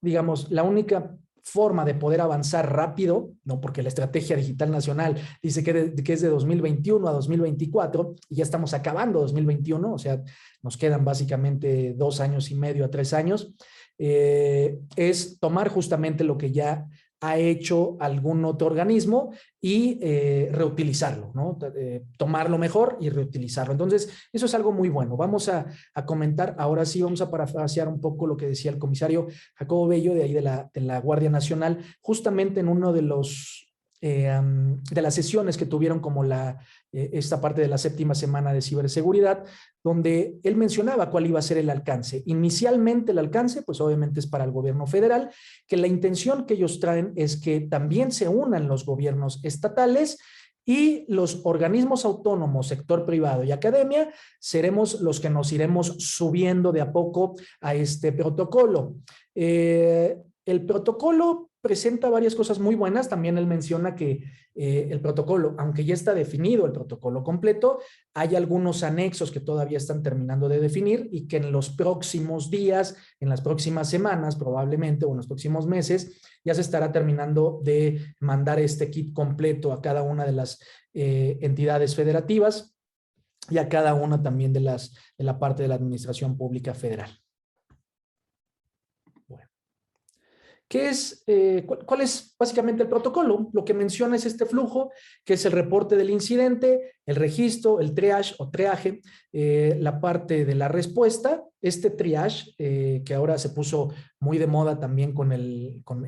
digamos, la única forma de poder avanzar rápido, ¿no? Porque la Estrategia Digital Nacional dice que es de 2021 a 2024 y ya estamos acabando 2021, o sea, nos quedan básicamente 2 años y medio a 3 años, es tomar justamente lo que ya ha hecho algún otro organismo y reutilizarlo, ¿no? Tomarlo mejor y reutilizarlo. Entonces, eso es algo muy bueno. Vamos a comentar, ahora sí vamos a parafrasear un poco lo que decía el comisario Jacobo Bello, de ahí de la Guardia Nacional, justamente en uno de las sesiones que tuvieron como esta parte de la 7ª semana de ciberseguridad, donde él mencionaba cuál iba a ser el alcance. Inicialmente el alcance, pues obviamente es para el gobierno federal, que la intención que ellos traen es que también se unan los gobiernos estatales y los organismos autónomos, sector privado y academia, seremos los que nos iremos subiendo de a poco a este protocolo. El protocolo presenta varias cosas muy buenas. También él menciona que el protocolo, aunque ya está definido el protocolo completo, hay algunos anexos que todavía están terminando de definir y que en los próximos días, en las próximas semanas probablemente o en los próximos meses, ya se estará terminando de mandar este kit completo a cada una de las entidades federativas y a cada una también de la parte de la administración pública federal. ¿Cuál es básicamente el protocolo? Lo que menciona es este flujo, que es el reporte del incidente, el registro, el triage o triaje, la parte de la respuesta, este triage, que ahora se puso muy de moda también con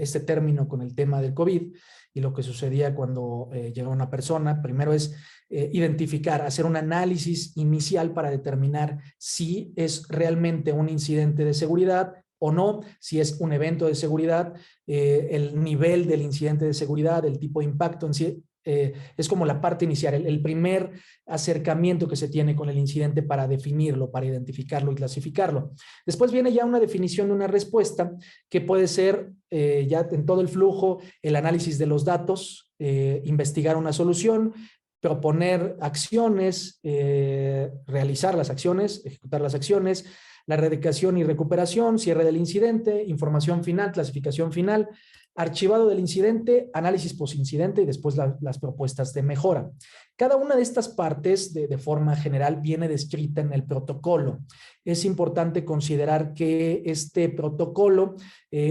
este término, con el tema del COVID, y lo que sucedía cuando llega una persona. Primero es identificar, hacer un análisis inicial para determinar si es realmente un incidente de seguridad o no, si es un evento de seguridad, el nivel del incidente de seguridad, el tipo de impacto en sí, es como la parte inicial, el primer acercamiento que se tiene con el incidente para definirlo, para identificarlo y clasificarlo. Después viene ya una definición de una respuesta que puede ser ya en todo el flujo, el análisis de los datos, investigar una solución, proponer acciones, realizar las acciones, ejecutar las acciones, la erradicación y recuperación, cierre del incidente, información final, clasificación final, archivado del incidente, análisis postincidente y después las propuestas de mejora. Cada una de estas partes de forma general viene descrita en el protocolo. Es importante considerar que este protocolo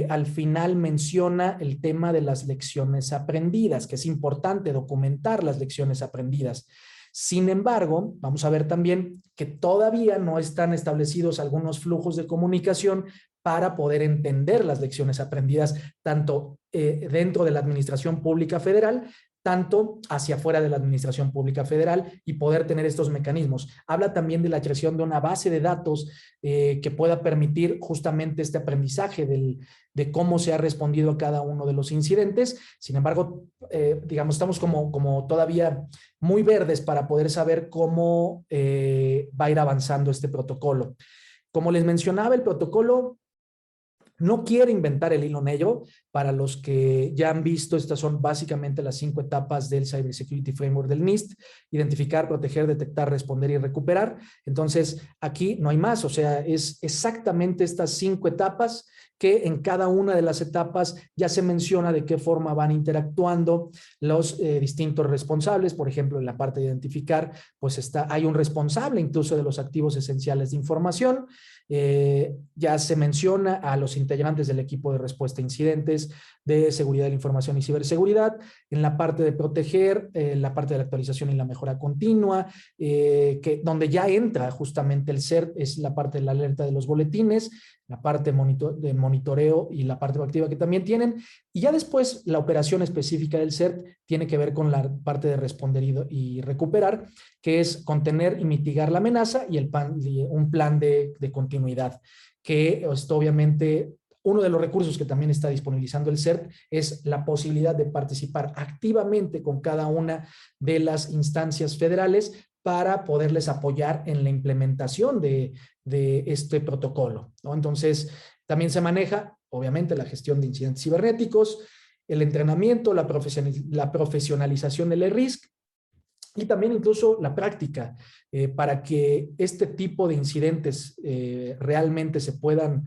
al final menciona el tema de las lecciones aprendidas, que es importante documentar las lecciones aprendidas. Sin embargo, vamos a ver también que todavía no están establecidos algunos flujos de comunicación para poder entender las lecciones aprendidas tanto dentro de la administración pública federal, tanto hacia afuera de la administración pública federal y poder tener estos mecanismos. Habla también de la creación de una base de datos que pueda permitir justamente este aprendizaje de cómo se ha respondido a cada uno de los incidentes. Sin embargo, digamos, estamos como todavía muy verdes para poder saber cómo va a ir avanzando este protocolo. Como les mencionaba, el protocolo no quiere inventar el hilo negro. Para los que ya han visto, estas son básicamente las 5 etapas del Cybersecurity Framework del NIST: identificar, proteger, detectar, responder y recuperar. Entonces, aquí no hay más, o sea, es exactamente estas 5 etapas que en cada una de las etapas ya se menciona de qué forma van interactuando los distintos responsables. Por ejemplo, en la parte de identificar, pues hay un responsable incluso de los activos esenciales de información. Ya se menciona a los integrantes del equipo de respuesta a incidentes, de seguridad de la información y ciberseguridad. En la parte de proteger, la parte de la actualización y la mejora continua, donde ya entra justamente el CERT, es la parte de la alerta de los boletines, la parte de monitoreo y la parte activa que también tienen. Y ya después la operación específica del CERT tiene que ver con la parte de responder y recuperar, que es contener y mitigar la amenaza y un plan de continuidad, que esto obviamente uno de los recursos que también está disponibilizando el CERT es la posibilidad de participar activamente con cada una de las instancias federales para poderles apoyar en la implementación de este protocolo, ¿no? Entonces, también se maneja, obviamente, la gestión de incidentes cibernéticos, el entrenamiento, la profesionalización del risk y también incluso la práctica para que este tipo de incidentes realmente se puedan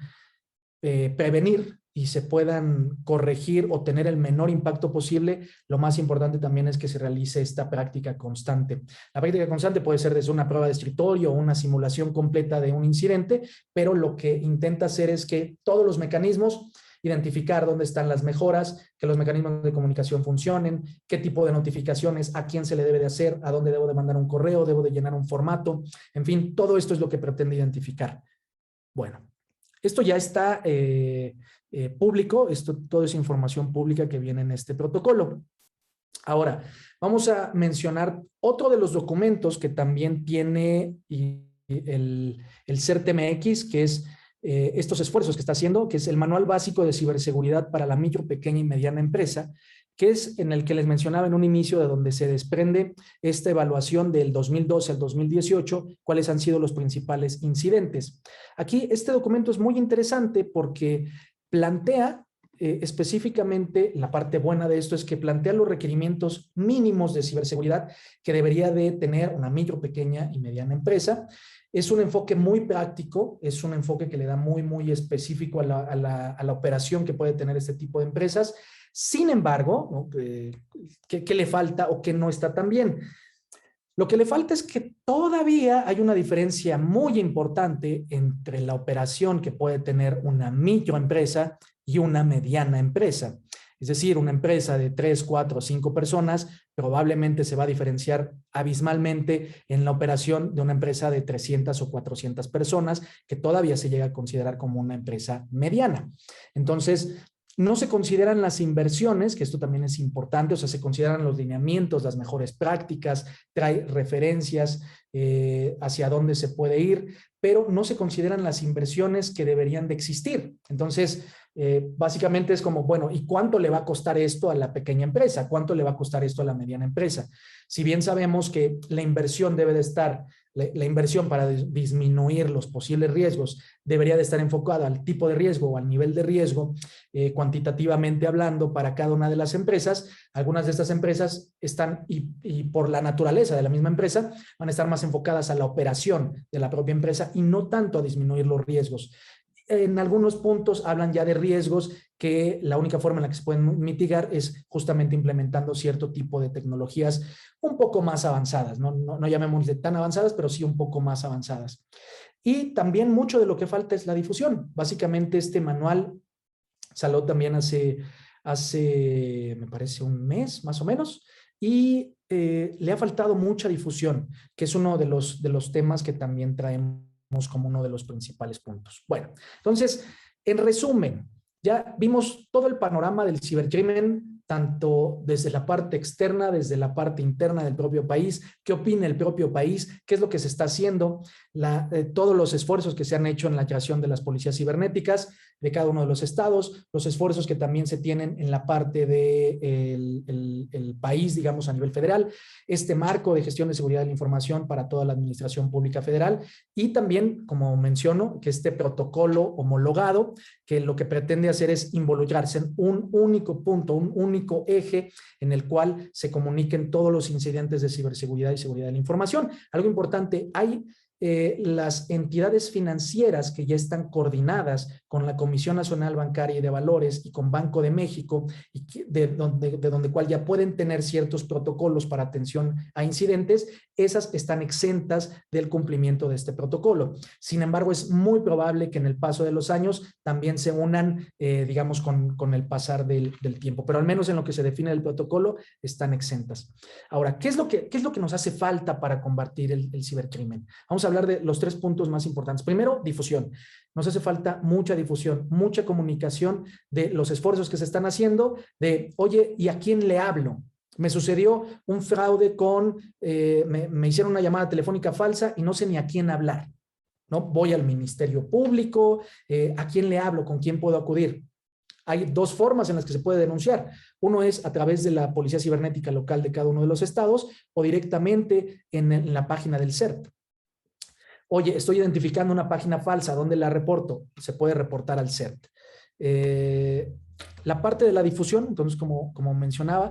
prevenir y se puedan corregir o tener el menor impacto posible. Lo más importante también es que se realice esta práctica constante. La práctica constante puede ser desde una prueba de escritorio o una simulación completa de un incidente, pero lo que intenta hacer es que todos los mecanismos identificar dónde están las mejoras, que los mecanismos de comunicación funcionen, qué tipo de notificaciones, a quién se le debe de hacer, a dónde debo de mandar un correo, debo de llenar un formato, en fin, todo esto es lo que pretende identificar. Bueno, esto ya está público, todo es información pública que viene en este protocolo. Ahora, vamos a mencionar otro de los documentos que también tiene el CERT-MX, que es estos esfuerzos que está haciendo, que es el Manual Básico de Ciberseguridad para la Micro, Pequeña y Mediana Empresa, que es en el que les mencionaba en un inicio, de donde se desprende esta evaluación del 2012 al 2018, cuáles han sido los principales incidentes. Aquí este documento es muy interesante porque plantea específicamente, la parte buena de esto es que plantea los requerimientos mínimos de ciberseguridad que debería de tener una micro, pequeña y mediana empresa. Es un enfoque muy práctico, es un enfoque que le da muy específico a la operación que puede tener este tipo de empresas. Sin embargo, ¿no? ¿Qué le falta o qué no está tan bien? Lo que le falta es que todavía hay una diferencia muy importante entre la operación que puede tener una microempresa y una mediana empresa. Es decir, una empresa de 3, 4, 5 personas probablemente se va a diferenciar abismalmente en la operación de una empresa de 300 o 400 personas, que todavía se llega a considerar como una empresa mediana. Entonces, no se consideran las inversiones, que esto también es importante, o sea, se consideran los lineamientos, las mejores prácticas, trae referencias hacia dónde se puede ir, pero no se consideran las inversiones que deberían de existir. Entonces, básicamente es como, bueno, ¿y cuánto le va a costar esto a la pequeña empresa? ¿Cuánto le va a costar esto a la mediana empresa? Si bien sabemos que la inversión debe de estar, la inversión para disminuir los posibles riesgos debería de estar enfocada al tipo de riesgo o al nivel de riesgo, cuantitativamente hablando, para cada una de las empresas. Algunas de estas empresas están, y por la naturaleza de la misma empresa, van a estar más enfocadas a la operación de la propia empresa y no tanto a disminuir los riesgos. En algunos puntos hablan ya de riesgos que la única forma en la que se pueden mitigar es justamente implementando cierto tipo de tecnologías un poco más avanzadas, no llamémosle tan avanzadas, pero sí un poco más avanzadas. Y también mucho de lo que falta es la difusión. Básicamente este manual salió también hace me parece un mes más o menos, y le ha faltado mucha difusión, que es uno de los temas que también traemos como uno de los principales puntos. Bueno, entonces, en resumen, ya vimos todo el panorama del cibercrimen, tanto desde la parte externa, desde la parte interna del propio país, qué opina el propio país, qué es lo que se está haciendo, todos los esfuerzos que se han hecho en la creación de las policías cibernéticas de cada uno de los estados, los esfuerzos que también se tienen en la parte del el país, digamos, a nivel federal, este marco de gestión de seguridad de la información para toda la administración pública federal, y también, como menciono, que este protocolo homologado, que lo que pretende hacer es involucrarse en un único punto, un único eje en el cual se comuniquen todos los incidentes de ciberseguridad y seguridad de la información. Algo importante, hay las entidades financieras que ya están coordinadas con la Comisión Nacional Bancaria y de Valores y con Banco de México, y de donde cual ya pueden tener ciertos protocolos para atención a incidentes. Esas están exentas del cumplimiento de este protocolo. Sin embargo, es muy probable que en el paso de los años también se unan, digamos, con el pasar del tiempo, pero al menos en lo que se define del protocolo están exentas. Ahora, ¿qué es lo que nos hace falta para combatir el cibercrimen? Vamos a hablar de los 3 puntos más importantes. Primero, difusión. Nos hace falta mucha difusión, mucha comunicación de los esfuerzos que se están haciendo, de, oye, ¿y a quién le hablo? Me sucedió un fraude me hicieron una llamada telefónica falsa y no sé ni a quién hablar, ¿no? Voy al Ministerio Público, ¿a quién le hablo? ¿Con quién puedo acudir? Hay 2 formas en las que se puede denunciar. Uno es a través de la Policía Cibernética local de cada uno de los estados o directamente en la página del CERT. Oye, estoy identificando una página falsa, ¿dónde la reporto? Se puede reportar al CERT. La parte de la difusión, entonces, como mencionaba,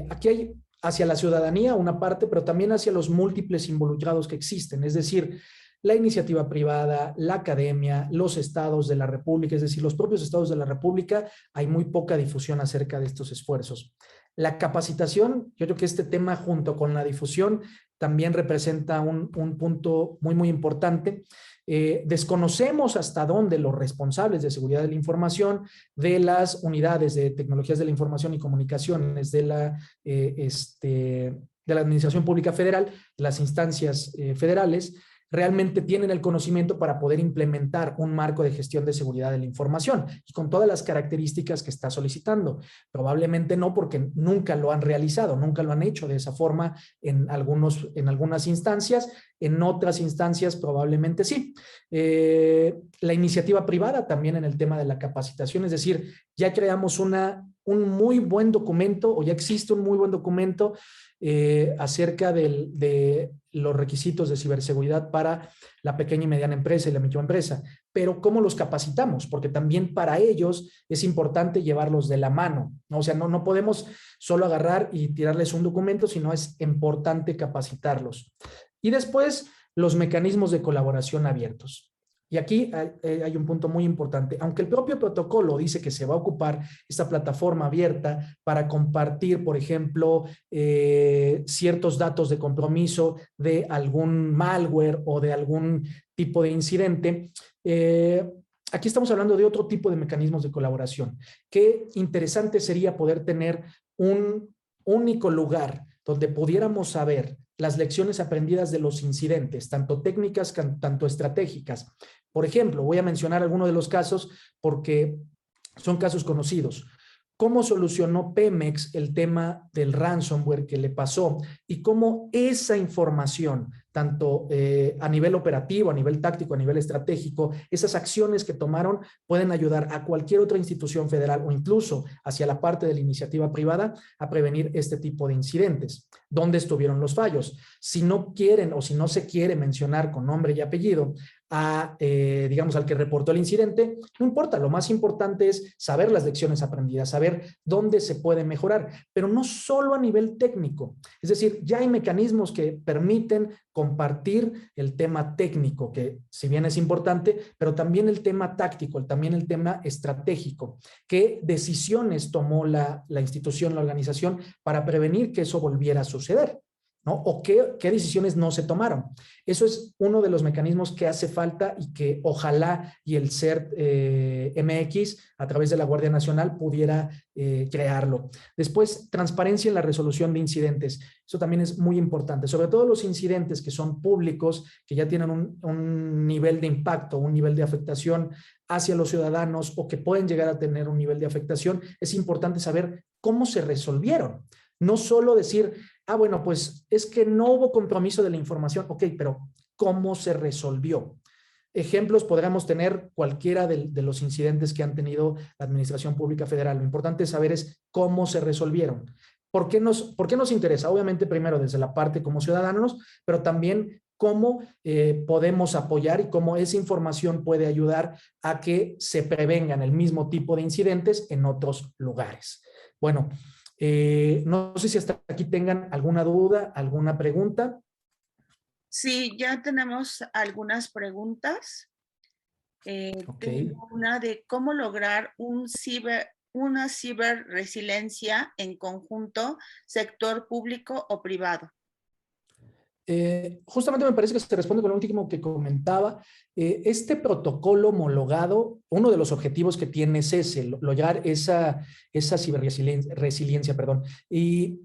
aquí hay hacia la ciudadanía una parte, pero también hacia los múltiples involucrados que existen, es decir, la iniciativa privada, la academia, los estados de la República, es decir, los propios estados de la República, hay muy poca difusión acerca de estos esfuerzos. La capacitación, yo creo que este tema junto con la difusión también representa un punto muy, muy importante. Desconocemos hasta dónde los responsables de seguridad de la información de las unidades de tecnologías de la información y comunicaciones de la Administración Pública Federal, las instancias federales, realmente tienen el conocimiento para poder implementar un marco de gestión de seguridad de la información y con todas las características que está solicitando. Probablemente no, porque nunca lo han realizado, nunca lo han hecho de esa forma en algunas instancias, en otras instancias probablemente sí. La iniciativa privada también en el tema de la capacitación, es decir, ya creamos un muy buen documento o ya existe un muy buen documento acerca de los requisitos de ciberseguridad para la pequeña y mediana empresa y la microempresa. Pero ¿cómo los capacitamos? Porque también para ellos es importante llevarlos de la mano, ¿no? O sea, no podemos solo agarrar y tirarles un documento, sino es importante capacitarlos. Y después, los mecanismos de colaboración abiertos. Y aquí hay un punto muy importante. Aunque el propio protocolo dice que se va a ocupar esta plataforma abierta para compartir, por ejemplo, ciertos datos de compromiso de algún malware o de algún tipo de incidente, aquí estamos hablando de otro tipo de mecanismos de colaboración. Qué interesante sería poder tener un único lugar donde pudiéramos saber las lecciones aprendidas de los incidentes, tanto técnicas, tanto estratégicas. Por ejemplo, voy a mencionar algunos de los casos porque son casos conocidos. ¿Cómo solucionó Pemex el tema del ransomware que le pasó? Y cómo esa información, tanto a nivel operativo, a nivel táctico, a nivel estratégico, esas acciones que tomaron pueden ayudar a cualquier otra institución federal o incluso hacia la parte de la iniciativa privada a prevenir este tipo de incidentes. ¿Dónde estuvieron los fallos? Si no quieren o si no se quiere mencionar con nombre y apellido digamos, al que reportó el incidente, no importa, lo más importante es saber las lecciones aprendidas, saber dónde se puede mejorar, pero no solo a nivel técnico, es decir, ya hay mecanismos que permiten compartir el tema técnico, que si bien es importante, pero también el tema táctico, también el tema estratégico, qué decisiones tomó la institución, la organización para prevenir que eso volviera a suceder, ¿no? O qué decisiones no se tomaron. Eso es uno de los mecanismos que hace falta y que ojalá y el CERT MX a través de la Guardia Nacional pudiera crearlo. Después, transparencia en la resolución de incidentes. Eso también es muy importante, sobre todo los incidentes que son públicos, que ya tienen un nivel de impacto, un nivel de afectación hacia los ciudadanos o que pueden llegar a tener un nivel de afectación. Es importante saber cómo se resolvieron. No solo decir, bueno, pues es que no hubo compromiso de la información. Ok, pero ¿cómo se resolvió? Ejemplos podríamos tener cualquiera de los incidentes que han tenido la Administración Pública Federal. Lo importante saber es cómo se resolvieron. ¿Por qué nos interesa? Obviamente, primero desde la parte como ciudadanos, pero también cómo podemos apoyar y cómo esa información puede ayudar a que se prevengan el mismo tipo de incidentes en otros lugares. Bueno, no sé si hasta aquí tengan alguna duda, alguna pregunta. Sí, ya tenemos algunas preguntas. Tengo una de cómo lograr una ciberresiliencia en conjunto, sector público o privado. Justamente me parece que se responde con lo último que comentaba. Este protocolo homologado, uno de los objetivos que tiene es ese, lograr esa ciberresiliencia, perdón. Y,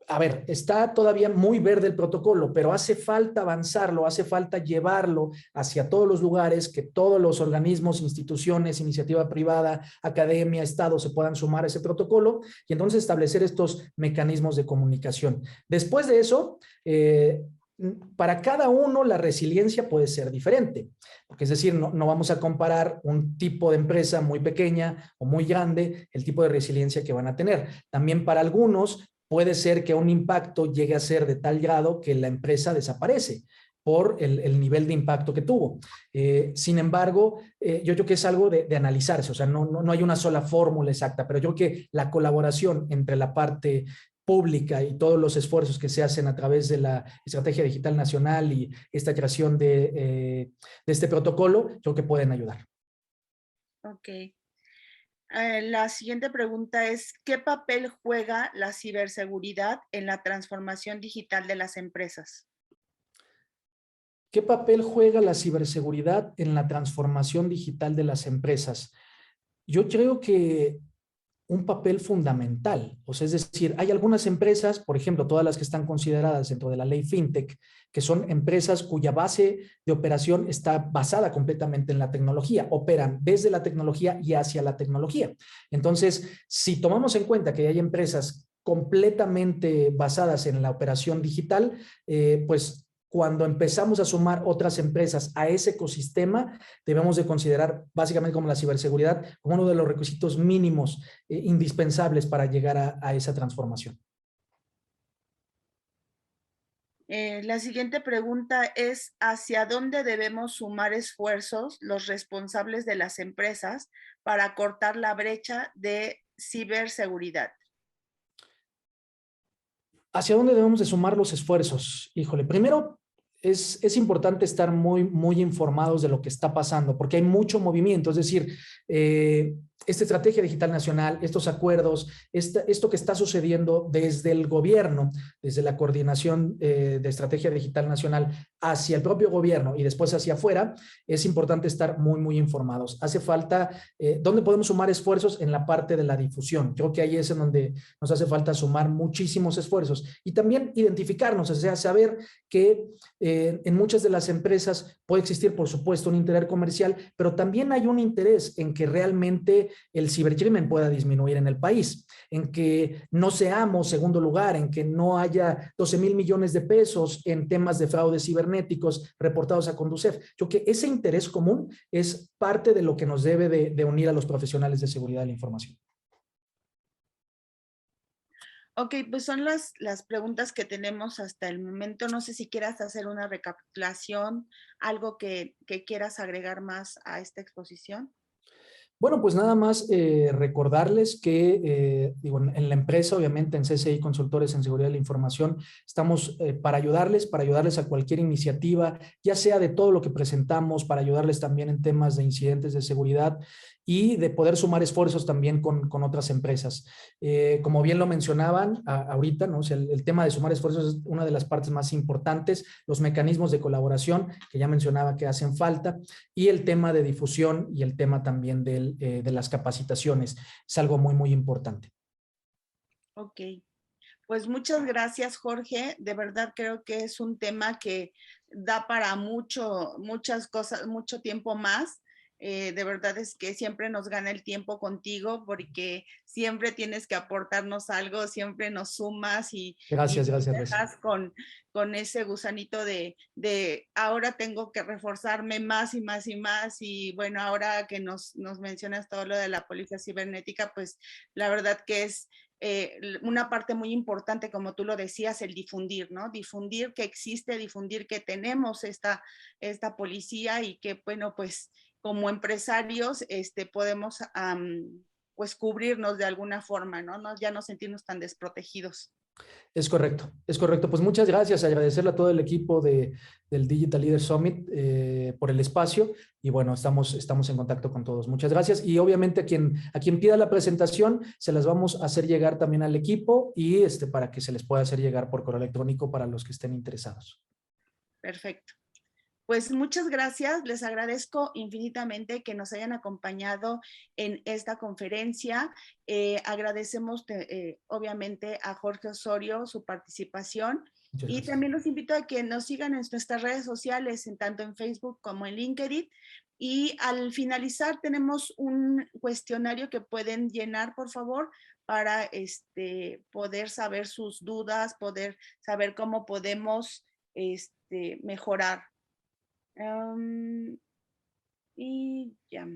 a ver, está todavía muy verde el protocolo, pero hace falta avanzarlo, hace falta llevarlo hacia todos los lugares, que todos los organismos, instituciones, iniciativa privada, academia, Estado se puedan sumar a ese protocolo y entonces establecer estos mecanismos de comunicación. Después de eso, para cada uno la resiliencia puede ser diferente, porque es decir, no vamos a comparar un tipo de empresa muy pequeña o muy grande, el tipo de resiliencia que van a tener. También para algunos puede ser que un impacto llegue a ser de tal grado que la empresa desaparece por el nivel de impacto que tuvo. Sin embargo, yo creo que es algo de analizarse, o sea, no hay una sola fórmula exacta, pero yo creo que la colaboración entre la parte pública y todos los esfuerzos que se hacen a través de la Estrategia Digital Nacional y esta creación de este protocolo, creo que pueden ayudar. Ok. La siguiente pregunta es, ¿qué papel juega la ciberseguridad en la transformación digital de las empresas? ¿Qué papel juega la ciberseguridad en la transformación digital de las empresas? Yo creo que un papel fundamental. O sea, es decir, hay algunas empresas, por ejemplo, todas las que están consideradas dentro de la ley FinTech, que son empresas cuya base de operación está basada completamente en la tecnología, operan desde la tecnología y hacia la tecnología. Entonces, si tomamos en cuenta que hay empresas completamente basadas en la operación digital, pues cuando empezamos a sumar otras empresas a ese ecosistema, debemos de considerar básicamente como la ciberseguridad como uno de los requisitos mínimos indispensables para llegar a esa transformación. La siguiente pregunta es, ¿hacia dónde debemos sumar esfuerzos los responsables de las empresas para cortar la brecha de ciberseguridad? ¿Hacia dónde debemos de sumar los esfuerzos? Híjole, primero es importante estar muy informados de lo que está pasando, porque hay mucho movimiento, es decir, esta estrategia digital nacional, estos acuerdos, esto que está sucediendo desde el gobierno, desde la coordinación de estrategia digital nacional hacia el propio gobierno y después hacia afuera, es importante estar muy informados. Hace falta, ¿dónde podemos sumar esfuerzos? En la parte de la difusión. Creo que ahí es en donde nos hace falta sumar muchísimos esfuerzos y también identificarnos, o sea, saber que en muchas de las empresas puede existir, por supuesto, un interés comercial, pero también hay un interés en que realmente el cibercrimen pueda disminuir en el país, en que no seamos segundo lugar, en que no haya 12,000 millones de pesos en temas de fraudes cibernéticos reportados a Conducef. Yo creo que ese interés común es parte de lo que nos debe de unir a los profesionales de seguridad de la información. Ok, pues son las preguntas que tenemos hasta el momento. No sé si quieras hacer una recapitulación, algo que quieras agregar más a esta exposición. Bueno, pues nada más recordarles que digo, en la empresa, obviamente en CCI Consultores en Seguridad de la Información, estamos para ayudarles a cualquier iniciativa, ya sea de todo lo que presentamos, para ayudarles también en temas de incidentes de seguridad y de poder sumar esfuerzos también con otras empresas. Como bien lo mencionaban ahorita, ¿no? O sea, el tema de sumar esfuerzos es una de las partes más importantes, los mecanismos de colaboración que ya mencionaba que hacen falta y el tema de difusión y el tema también de las capacitaciones. Es algo muy importante. Ok, pues muchas gracias, Jorge. De verdad creo que es un tema que da para muchas cosas, mucho tiempo más. De verdad es que siempre nos gana el tiempo contigo porque siempre tienes que aportarnos algo, siempre nos sumas y Gracias, nos Reci. dejas con ese gusanito de ahora tengo que reforzarme más y más y más. Y bueno, ahora que nos mencionas todo lo de la policía cibernética, pues la verdad que es una parte muy importante, como tú lo decías, el difundir, ¿no? Difundir que existe, difundir que tenemos esta policía y que, bueno, pues como empresarios podemos pues cubrirnos de alguna forma, ¿no? Ya no sentirnos tan desprotegidos. Es correcto, es correcto. Pues muchas gracias, agradecerle a todo el equipo del Digital Leader Summit por el espacio y bueno, estamos en contacto con todos. Muchas gracias y obviamente a quien pida la presentación se las vamos a hacer llegar también al equipo y para que se les pueda hacer llegar por correo electrónico para los que estén interesados. Perfecto. Pues muchas gracias, les agradezco infinitamente que nos hayan acompañado en esta conferencia. Agradecemos obviamente a Jorge Osorio su participación y también los invito a que nos sigan en nuestras redes sociales, tanto en Facebook como en LinkedIn. Y al finalizar tenemos un cuestionario que pueden llenar, por favor, para poder saber sus dudas, poder saber cómo podemos mejorar. Y ya.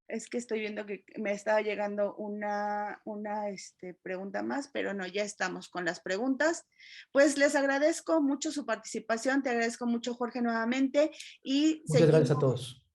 Es que estoy viendo que me estaba llegando una pregunta más, pero no, ya estamos con las preguntas. Pues les agradezco mucho su participación, te agradezco mucho, Jorge, nuevamente. Y Muchas gracias seguimos a todos.